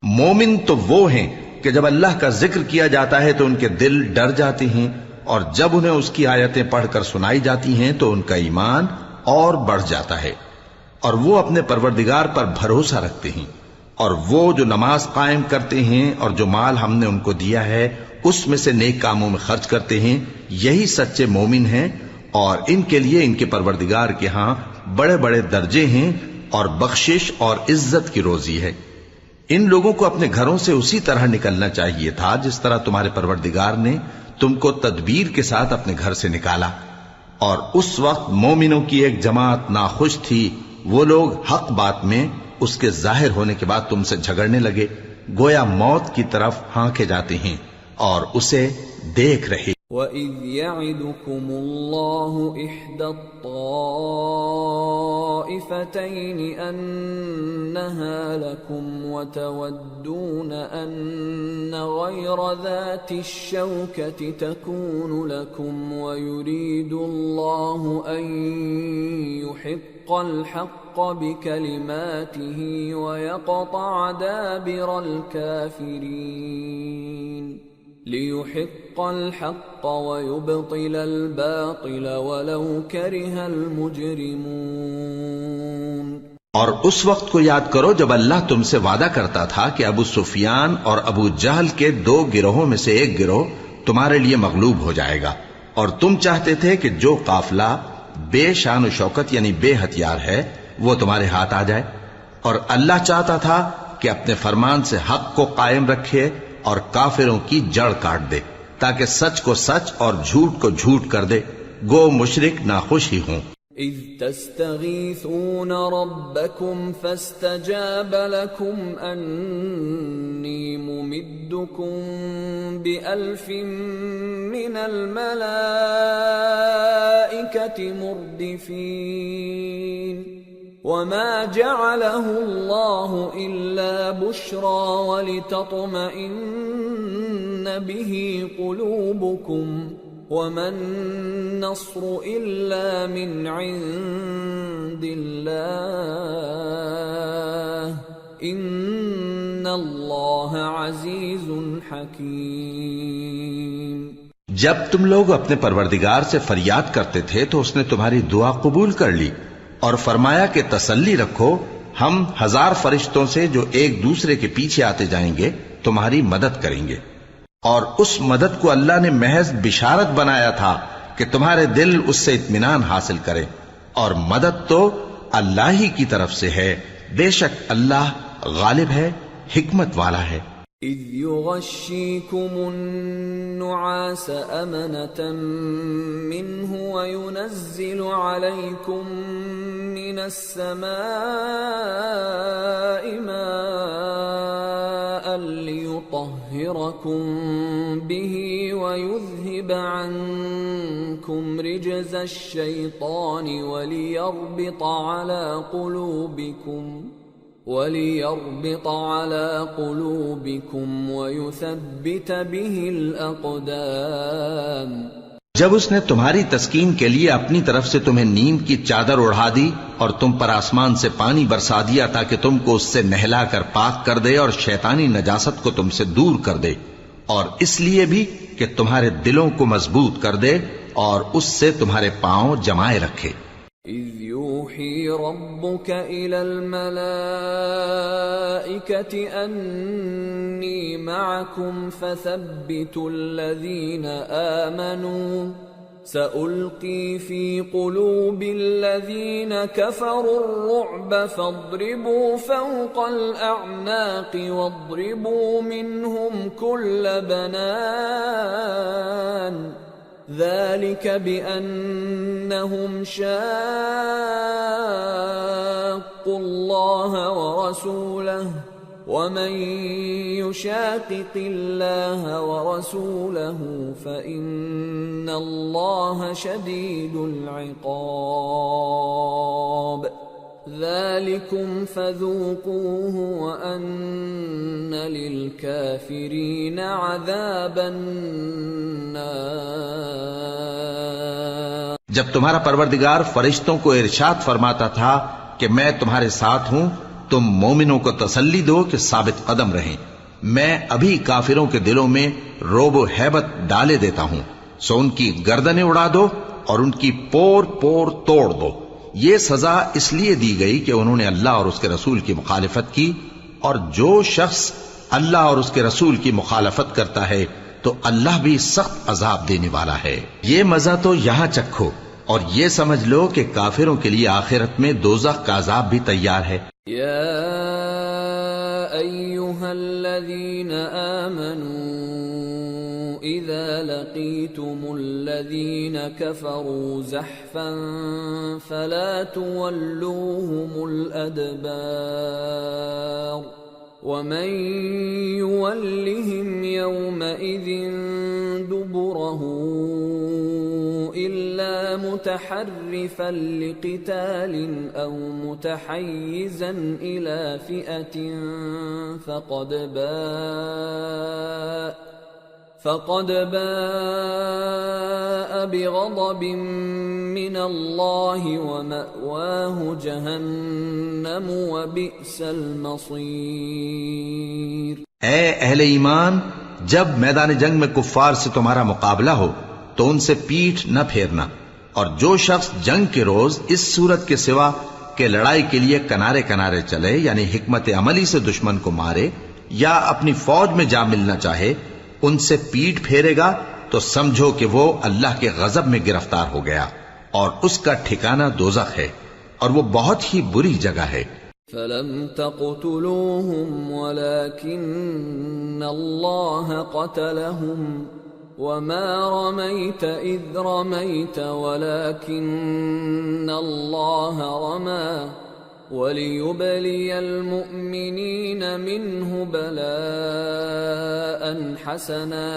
مومن تو وہ ہیں کہ جب اللہ کا ذکر کیا جاتا ہے تو ان کے دل ڈر جاتے ہیں، اور جب انہیں اس کی آیتیں پڑھ کر سنائی جاتی ہیں تو ان کا ایمان اور بڑھ جاتا ہے، اور وہ اپنے پروردگار پر بھروسہ رکھتے ہیں، اور وہ جو نماز قائم کرتے ہیں اور جو مال ہم نے ان کو دیا ہے اس میں سے نیک کاموں میں خرچ کرتے ہیں، یہی سچے مومن ہیں، اور ان کے لیے ان کے پروردگار کے ہاں بڑے بڑے درجے ہیں اور بخشش اور عزت کی روزی ہے. ان لوگوں کو اپنے گھروں سے اسی طرح نکلنا چاہیے تھا جس طرح تمہارے پروردگار نے تم کو تدبیر کے ساتھ اپنے گھر سے نکالا. اور اس وقت مومنوں کی ایک جماعت ناخوش تھی، وہ لوگ حق بات میں اس کے ظاہر ہونے کے بعد تم سے جھگڑنے لگے، گویا موت کی طرف ہانکے جاتے ہیں اور اسے دیکھ رہے.
وَإِذْ يَعِدُكُمُ اللَّهُ إِحْدَى الطَّائِفَتَيْنِ أَنَّهَا لَكُمْ وَتَوَدُّونَ أَنَّ غَيْرَ ذَاتِ الشَّوْكَةِ تَكُونُ لَكُمْ وَيُرِيدُ اللَّهُ أَن يُحِقَّ الْحَقَّ بِكَلِمَاتِهِ وَيَقْطَعَ دَابِرَ الْكَافِرِينَ لِيُحِقَّ الْحَقَّ وَيُبْطِلَ الْبَاطِلَ وَلَوْ كَرِهَ الْمُجْرِمُونَ.
اور اس وقت کو یاد کرو جب اللہ تم سے وعدہ کرتا تھا کہ ابو سفیان اور ابو جہل کے دو گروہوں میں سے ایک گروہ تمہارے لیے مغلوب ہو جائے گا، اور تم چاہتے تھے کہ جو قافلہ بے شان و شوکت یعنی بے ہتھیار ہے وہ تمہارے ہاتھ آ جائے، اور اللہ چاہتا تھا کہ اپنے فرمان سے حق کو قائم رکھے اور کافروں کی جڑ کاٹ دے تاکہ سچ کو سچ اور جھوٹ کو جھوٹ کر دے، گو مشرک ناخوش ہی ہوں.
اذ تستغیثون ربکم فاستجاب لکم انی ممدکم بألف من الملائکة مردفین وما جعله الله إلا بشرى ولتطمئن به قلوبكم وما النصر إلا من عند الله إن الله عزيز حكيم.
جب تم لوگ اپنے پروردگار سے فریاد کرتے تھے تو اس نے تمہاری دعا قبول کر لی اور فرمایا کہ تسلی رکھو، ہم 1000 فرشتوں سے جو ایک دوسرے کے پیچھے آتے جائیں گے تمہاری مدد کریں گے. اور اس مدد کو اللہ نے محض بشارت بنایا تھا کہ تمہارے دل اس سے اطمینان حاصل کرے، اور مدد تو اللہ ہی کی طرف سے ہے، بے شک اللہ غالب ہے، حکمت والا ہے.
اذ يغشيكم النعاس أمنة منه وينزل عليكم من السماء ماء ليطهركم به ويذهب عنكم رجز الشيطان وليربط على قلوبكم وَلِيَرْبِطَ عَلَى قُلُوبِكُمْ وَيُثَبِّتَ بِهِ الْأَقْدَامَ۔
جب اس نے تمہاری تسکین کے لیے اپنی طرف سے تمہیں نیند کی چادر اڑھا دی اور تم پر آسمان سے پانی برسا دیا تاکہ تم کو اس سے نہلا کر پاک کر دے اور شیطانی نجاست کو تم سے دور کر دے، اور اس لیے بھی کہ تمہارے دلوں کو مضبوط کر دے اور اس سے تمہارے پاؤں جمائے رکھے۔
إِذْ يُوحِي رَبُّكَ إِلَى الْمَلَائِكَةِ أَنِّي مَعَكُمْ فَثَبِّتُوا الَّذِينَ آمَنُوا سَأُلْقِي فِي قُلُوبِ الَّذِينَ كَفَرُوا الرُّعْبَ فَاضْرِبُوا فَوْقَ الْأَعْنَاقِ وَاضْرِبُوا مِنْهُمْ كُلَّ بَنَانٍ ذَلِكَ بِأَنَّهُمْ شَاقُّوا اللَّهَ وَرَسُولَهُ وَمَن يُشَاقِقِ اللَّهَ وَرَسُولَهُ فَإِنَّ اللَّهَ شَدِيدُ الْعِقَابِ ذَلِكُمْ فَذُوقُوهُ وَأَنَّ لِلْكَافِرِينَ عَذَابَ النَّارِ۔
جب تمہارا پروردگار فرشتوں کو ارشاد فرماتا تھا کہ میں تمہارے ساتھ ہوں، تم مومنوں کو تسلی دو کہ ثابت قدم رہیں، میں ابھی کافروں کے دلوں میں رعب و ہیبت ڈالے دیتا ہوں، سو ان کی گردنیں اڑا دو اور ان کی پور پور توڑ دو۔ یہ سزا اس لیے دی گئی کہ انہوں نے اللہ اور اس کے رسول کی مخالفت کی، اور جو شخص اللہ اور اس کے رسول کی مخالفت کرتا ہے تو اللہ بھی سخت عذاب دینے والا ہے۔ یہ مزہ تو یہاں چکھو اور یہ سمجھ لو کہ کافروں کے لیے آخرت میں دوزخ کا عذاب بھی تیار ہے۔
یا ایھا الذین آمنوا اذا لقیتم الذین کفروا زحفا فلا تولوهم الادبار ومن يولهم يومئذ دبره إلا متحرفا لقتال أو متحيزا إلى فئة فقد باء بغضب من الله ومأواه جهنم وبئس المصير۔
اے اہل ایمان، جب میدان جنگ میں کفار سے تمہارا مقابلہ ہو تو ان سے پیٹھ نہ پھیرنا، اور جو شخص جنگ کے روز اس صورت کے سوا کہ لڑائی کے لیے کنارے کنارے چلے، یعنی حکمت عملی سے دشمن کو مارے یا اپنی فوج میں جا ملنا چاہے، ان سے پیٹ پھیرے گا تو سمجھو کہ وہ اللہ کے غضب میں گرفتار ہو گیا، اور اس کا ٹھکانہ دوزخ ہے، اور وہ بہت ہی بری جگہ ہے۔
فَلَمْ تَقْتُلُوهُمْ وَلَكِنَّ اللَّهَ قَتَلَهُمْ وَمَا رَمَيْتَ إِذْ رَمَيْتَ وَلَكِنَّ اللَّهَ رَمَى وَلِيُبْلِيَ الْمُؤْمِنِينَ مِنْهُ بَلَاءً حَسَنًا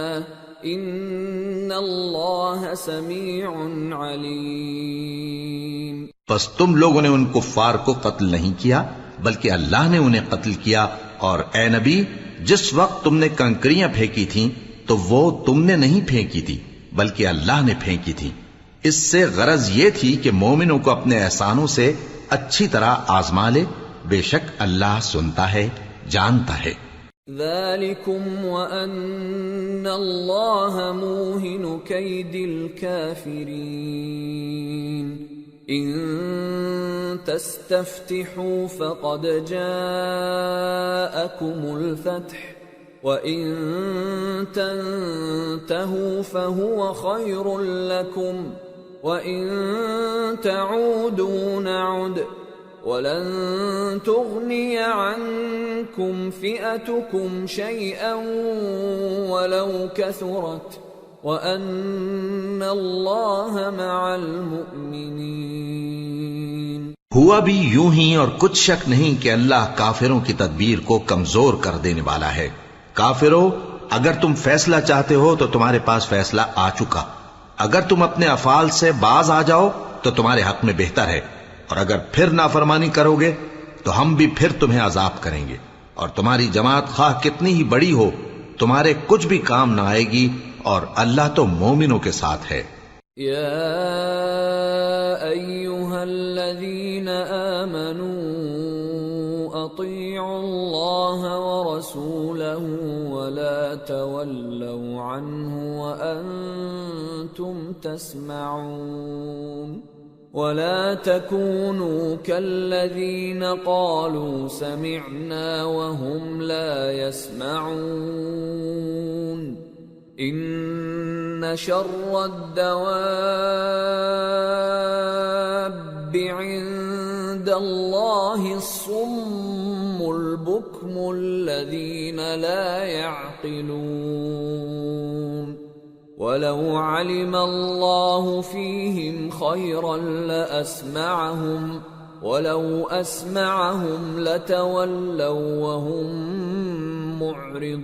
إِنَّ اللَّهَ سَمِيعٌ عَلِيمٌ۔
پس تم لوگوں نے ان کفار کو قتل نہیں کیا بلکہ اللہ نے انہیں قتل کیا، اور اے نبی، جس وقت تم نے کنکریاں پھینکی تھیں تو وہ تم نے نہیں پھینکی تھی بلکہ اللہ نے پھینکی تھی۔ اس سے غرض یہ تھی کہ مومنوں کو اپنے احسانوں سے اچھی طرح آزما لے، بے شک اللہ سنتا ہے، جانتا ہے۔
ذَلِكُمْ وَأَنَّ اللَّهَ مُوهِنُ كَيْدِ الْكَافِرِينَ إِن تَسْتَفْتِحُوا فَقَدْ جَاءَكُمُ الْفَتْحُ وَإِن تَنْتَهُوا فَهُوَ خَيْرٌ لَكُمْ وَإِن تَعُودُوا نَعُدْ وَلَن تُغْنِيَ عَنكُمْ فِئَتُكُمْ شَيْئًا وَلَوْ كَثُرَتْ وَأَنَّ اللَّهَ مَعَ الْمُؤْمِنِينَ۔
ہوا بھی یوں ہی، اور کچھ شک نہیں کہ اللہ کافروں کی تدبیر کو کمزور کر دینے والا ہے۔ کافروں، اگر تم فیصلہ چاہتے ہو تو تمہارے پاس فیصلہ آ چکا، اگر تم اپنے افعال سے باز آ جاؤ تو تمہارے حق میں بہتر ہے، اور اگر پھر نافرمانی کرو گے تو ہم بھی پھر تمہیں عذاب کریں گے، اور تمہاری جماعت خواہ کتنی ہی بڑی ہو تمہارے کچھ بھی کام نہ آئے گی، اور اللہ تو مومنوں کے ساتھ ہے۔
یا ایھا الذین آمنوا اطیعوا اللہ ورسولہ ولا تولوا عنہ وانتم تسمعون ولا تكونوا كالذين قالوا سمعنا وهم لا يسمعون ان شر الدواب عند الله الصم البكم الذين لا يعقلون وَلَوْ عَلِمَ اللَّهُ فِيهِمْ خَيْرًا لَأَسْمَعَهُمْ وَلَوْ أَسْمَعَهُمْ لَتَوَلَّوْا وَهُمْ مُعْرِضُونَ۔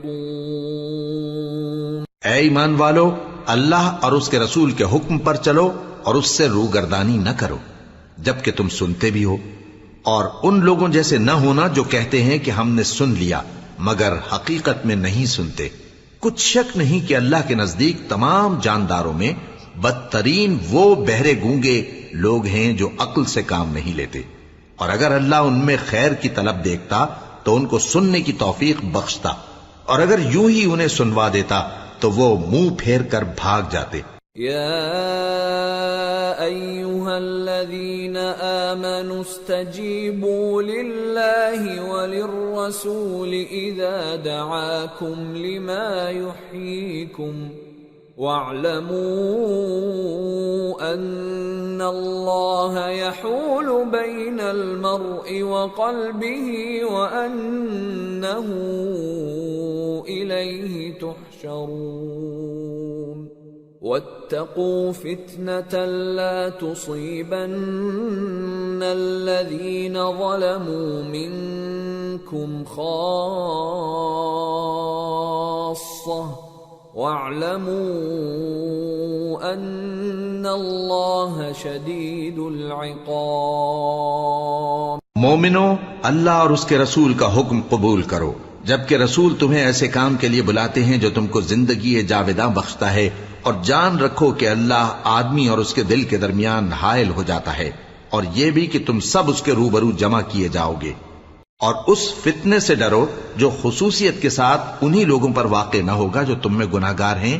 اے ایمان والو، اللہ اور اس کے رسول کے حکم پر چلو اور اس سے روگردانی نہ کرو جبکہ تم سنتے بھی ہو، اور ان لوگوں جیسے نہ ہونا جو کہتے ہیں کہ ہم نے سن لیا مگر حقیقت میں نہیں سنتے۔ کچھ شک نہیں کہ اللہ کے نزدیک تمام جانداروں میں بدترین وہ بہرے گونگے لوگ ہیں جو عقل سے کام نہیں لیتے، اور اگر اللہ ان میں خیر کی طلب دیکھتا تو ان کو سننے کی توفیق بخشتا، اور اگر یوں ہی انہیں سنوا دیتا تو وہ منہ پھیر کر بھاگ جاتے۔
یا ایھا الذین آمنوا استجیبوا للہ وللرسول اذا دعاکم لما یحییکم واعلموا ان اللہ یحول بین المرء وقلبہ وانہ الیہ تحشرون واتقوا فتنة لا تصيبن الذين ظلموا منكم خاصة واعلموا أن الله شديد العقاب۔
مومنو، اللہ اور اس کے رسول کا حکم قبول کرو جبکہ رسول تمہیں ایسے کام کے لیے بلاتے ہیں جو تم کو زندگی جاوداں بخشتا ہے، اور جان رکھو کہ اللہ آدمی اور اس کے دل کے درمیان حائل ہو جاتا ہے، اور یہ بھی کہ تم سب اس کے روبرو جمع کیے جاؤ گے، اور اس فتنے سے ڈرو جو خصوصیت کے ساتھ انہی لوگوں پر واقع نہ ہوگا جو تم میں گناہگار ہیں،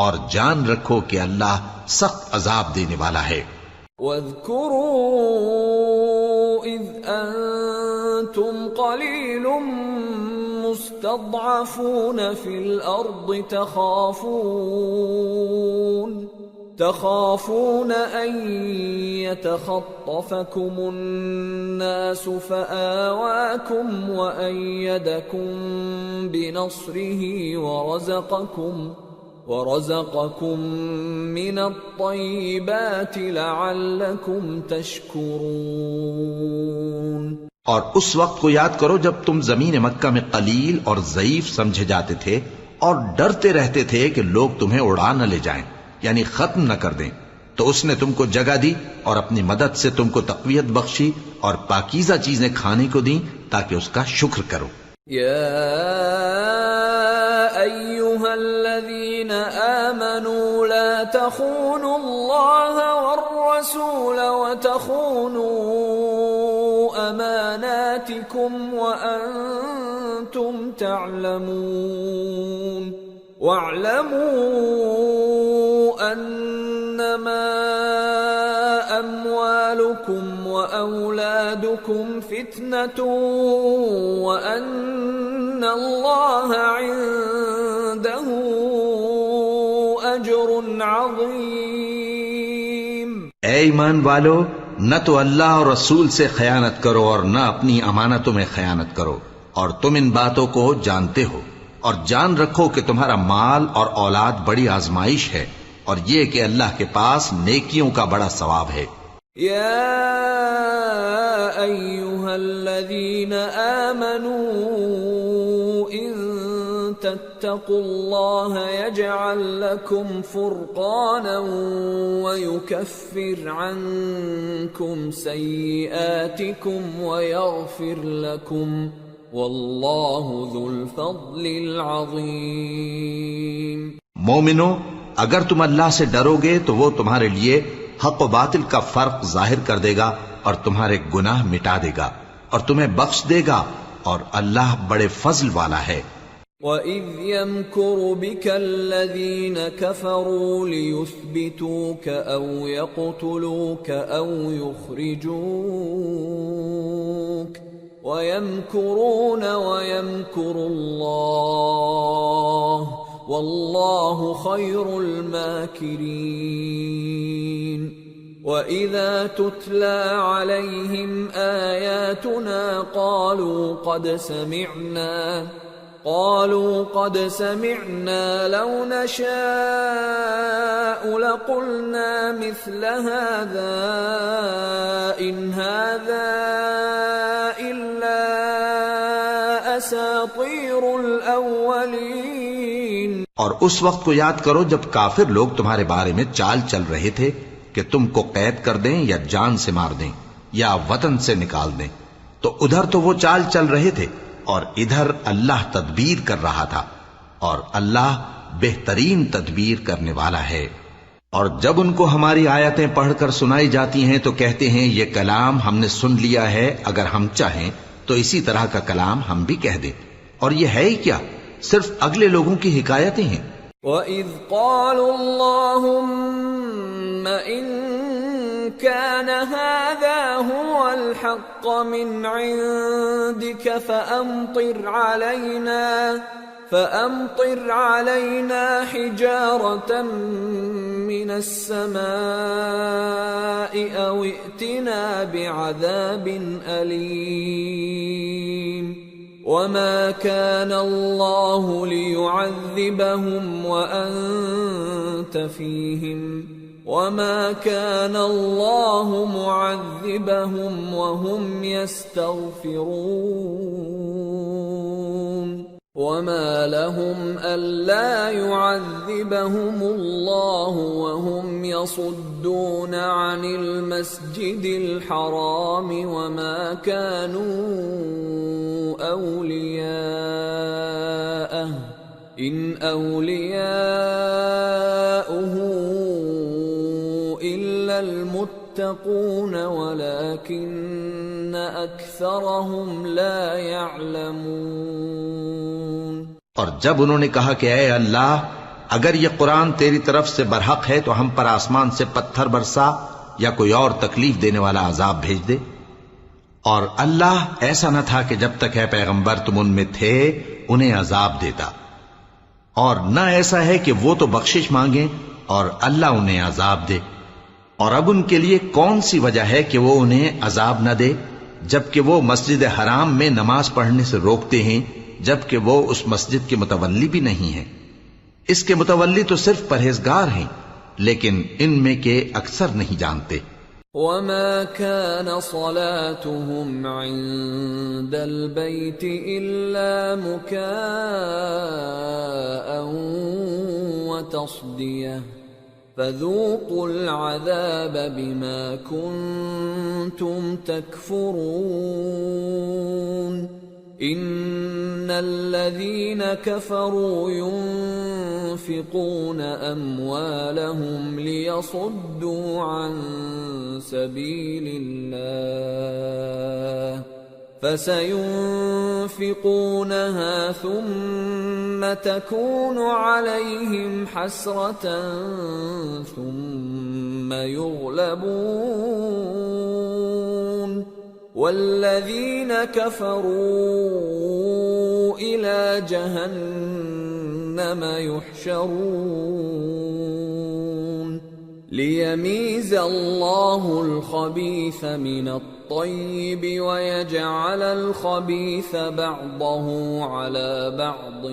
اور جان رکھو کہ اللہ سخت عذاب دینے والا ہے۔
وَاذْكُرُوا إِذْ أَنْتُمْ قَلِيلٌ مستضعفون في الأرض تخافون أن يتخطفكم الناس فآواكم وأيدكم بنصره ورزقكم من الطيبات لعلكم تشكرون۔
اور اس وقت کو یاد کرو جب تم زمین مکہ میں قلیل اور ضعیف سمجھے جاتے تھے اور ڈرتے رہتے تھے کہ لوگ تمہیں اڑا نہ لے جائیں، یعنی ختم نہ کر دیں، تو اس نے تم کو جگہ دی اور اپنی مدد سے تم کو تقویت بخشی اور پاکیزہ چیزیں کھانے کو دیں تاکہ اس کا شکر کرو۔
یا ایھا الذین آمنوا لا تخونوا اللہ والرسول وتخونوا اماناتکم وانتم تعلمون واعلموا انما اموالکم واولادکم فتنة وان اللہ عنده اجر عظیم۔
اے ایمان والو، نہ تو اللہ اور رسول سے خیانت کرو اور نہ اپنی امانتوں میں خیانت کرو، اور تم ان باتوں کو جانتے ہو، اور جان رکھو کہ تمہارا مال اور اولاد بڑی آزمائش ہے، اور یہ کہ اللہ کے پاس نیکیوں کا بڑا ثواب ہے۔
یا ایھا الذین آمنوا ان تتقوا الله يجعل لكم فرقانا ويكفر عنكم سيئاتكم ويغفر لكم والله ذو الفضل العظيم۔
مومنو، اگر تم اللہ سے ڈرو گے تو وہ تمہارے لیے حق و باطل کا فرق ظاہر کر دے گا اور تمہارے گناہ مٹا دے گا اور تمہیں بخش دے گا، اور اللہ بڑے فضل والا ہے۔
وَإِذْ يَمْكُرُ بِكَ الَّذِينَ كَفَرُوا لِيُثْبِتُوكَ أَوْ يَقْتُلُوكَ أَوْ يُخْرِجُوكَ وَيَمْكُرُونَ وَيَمْكُرُ اللَّهُ وَاللَّهُ خَيْرُ الْمَاكِرِينَ۔ وَإِذَا تُتْلَى عَلَيْهِمْ آيَاتُنَا قالوا قد سمعنا لو نشاء لقلنا مثل هذا إن هذا إلا أساطير الأولين۔
اور اس وقت کو یاد کرو جب کافر لوگ تمہارے بارے میں چال چل رہے تھے کہ تم کو قید کر دیں یا جان سے مار دیں یا وطن سے نکال دیں، تو ادھر تو وہ چال چل رہے تھے اور ادھر اللہ تدبیر کر رہا تھا، اور اللہ بہترین تدبیر کرنے والا ہے۔ اور جب ان کو ہماری آیتیں پڑھ کر سنائی جاتی ہیں تو کہتے ہیں یہ کلام ہم نے سن لیا ہے، اگر ہم چاہیں تو اسی طرح کا کلام ہم بھی کہہ دیں، اور یہ ہے ہی کیا، صرف اگلے لوگوں کی حکایتیں ہیں۔
وَإِذْ قَالُوا اللَّهُمَّ إِن كَانَ هَذَا هُوَ الْحَقَّ مِنْ عِندِكَ فَأَمْطِرْ عَلَيْنَا حِجَارَةً مِّنَ السَّمَاءِ أَوْ ائْتِنَا بِعَذَابٍ أَلِيمٍ۔ وَمَا كَانَ اللَّهُ لِيُعَذِّبَهُمْ وَأَنْتَ فِيهِمْ وَمَا كَانَ اللَّهُ مُعَذِّبَهُمْ وَهُمْ يَسْتَغْفِرُونَ۔ وَمَا لَهُمْ أَلَّا يُعَذِّبَهُمُ اللَّهُ وَهُمْ يَصُدُّونَ عَنِ الْمَسْجِدِ الْحَرَامِ وَمَا كَانُوا أَوْلِيَاءَهُ إِنْ أَوْلِيَاؤُهُ إِلَّا الْمُتَّقُونَ وَلَكِنَّ أَكْثَرَهُمْ لَا يَعْلَمُونَ۔
اور جب انہوں نے کہا کہ اے اللہ، اگر یہ قرآن تیری طرف سے برحق ہے تو ہم پر آسمان سے پتھر برسا یا کوئی اور تکلیف دینے والا عذاب بھیج دے، اور اللہ ایسا نہ تھا کہ جب تک ہے پیغمبر تم ان میں تھے انہیں عذاب دیتا، اور نہ ایسا ہے کہ وہ تو بخشش مانگیں اور اللہ انہیں عذاب دے۔ اور اب ان کے لیے کون سی وجہ ہے کہ وہ انہیں عذاب نہ دے، جبکہ وہ مسجد حرام میں نماز پڑھنے سے روکتے ہیں، جبکہ وہ اس مسجد کے متولی بھی نہیں ہیں۔ اس کے متولی تو صرف پرہیزگار ہیں، لیکن ان میں کے اکثر نہیں جانتے۔
وَمَا كَانَ صَلَاتُهُمْ عِندَ الْبَيْتِ إِلَّا مُكَاءً وَتَصْدِيَةً فَذُوقُوا الْعَذَابَ بِمَا كُنتُمْ تَكْفُرُونَ۔ إِنَّ الَّذِينَ كَفَرُوا يُنْفِقُونَ أَمْوَالَهُمْ لِيَصُدُّوا عَنْ سَبِيلِ اللَّهِ فَسَيُنْفِقُونَهَا ثُمَّ تَكُونُ عَلَيْهِمْ حَسْرَةً ثُمَّ يُغْلَبُونَ وَالَّذِينَ كَفَرُوا إِلَى جَهَنَّمَ يُحْشَرُونَ لِيَمِيزَ اللَّهُ الْخَبِيثَ مِنَ الطَّيِّبِ وَيَجْعَلَ الْخَبِيثَ بَعْضَهُ عَلَى بَعْضٍ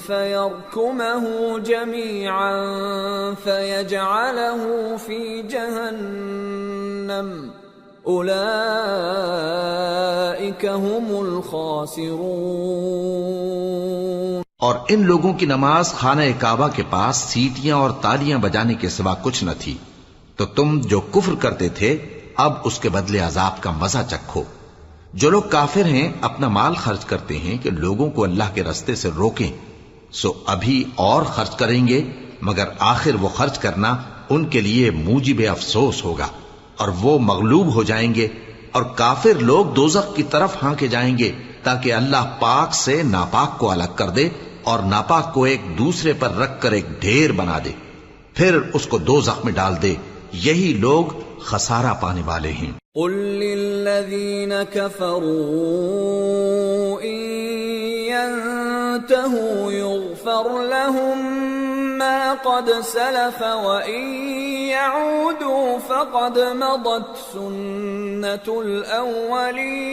فَيَرْكُمَهُ جَمِيعًا فَيَجْعَلَهُ فِي جَهَنَّمَ أُولَئِكَ هُمُ الْخَاسِرُونَ۔
اور ان لوگوں کی نماز خانہ کعبہ کے پاس سیٹیاں اور تالیاں بجانے کے سوا کچھ نہ تھی، تو تم جو کفر کرتے تھے اب اس کے بدلے عذاب کا مزہ چکھو۔ جو لوگ کافر ہیں اپنا مال خرچ کرتے ہیں کہ لوگوں کو اللہ کے رستے سے روکیں، سو ابھی اور خرچ کریں گے، مگر آخر وہ خرچ کرنا ان کے لیے موجب افسوس ہوگا اور وہ مغلوب ہو جائیں گے، اور کافر لوگ دوزخ کی طرف ہانکے جائیں گے تاکہ اللہ پاک سے ناپاک کو الگ کر دے اور ناپاک کو ایک دوسرے پر رکھ کر ایک ڈھیر بنا دے، پھر اس کو دوزخ میں ڈال دے۔ یہی لوگ خسارہ پانے والے ہیں۔
قل للذین کفروا ان ينتهوا يغفر لهم ما قد سلف وان يعودوا فقد مضت سنة الاولین۔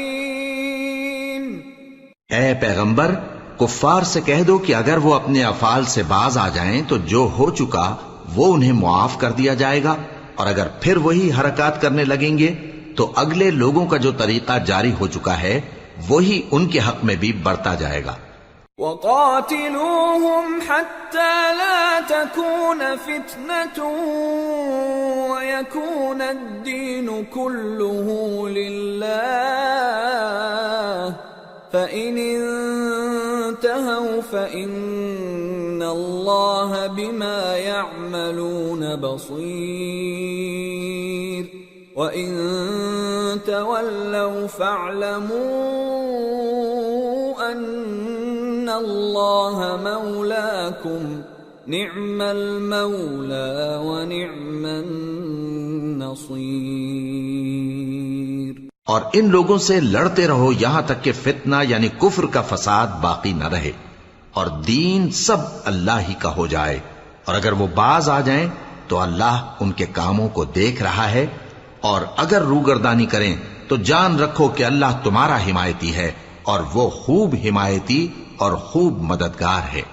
اے پیغمبر، کفار سے کہہ دو کہ اگر وہ اپنے افعال سے باز آ جائیں تو جو ہو چکا وہ انہیں معاف کر دیا جائے گا، اور اگر پھر وہی حرکات کرنے لگیں گے تو اگلے لوگوں کا جو طریقہ جاری ہو چکا ہے وہی ان کے حق میں بھی برتا جائے گا۔
وَقَاتِلُوهُمْ حَتَّى لَا تَكُونَ فِتْنَةٌ وَيَكُونَ الدِّينُ كُلُّهُ لِلَّهِ فَإِنِ انتهوا فَإِنَّ اللَّهَ بِمَا يَعْمَلُونَ بَصِيرٌ وَإِن تَوَلَّوْا فَاعْلَمُوا أَنَّ اللَّهَ مَوْلَاكُمْ نِعْمَ الْمَوْلَى وَنِعْمَ النَّصِيرُ۔
اور ان لوگوں سے لڑتے رہو یہاں تک کہ فتنہ یعنی کفر کا فساد باقی نہ رہے اور دین سب اللہ ہی کا ہو جائے، اور اگر وہ باز آ جائیں تو اللہ ان کے کاموں کو دیکھ رہا ہے، اور اگر روگردانی کریں تو جان رکھو کہ اللہ تمہارا حمایتی ہے اور وہ خوب حمایتی اور خوب مددگار ہے۔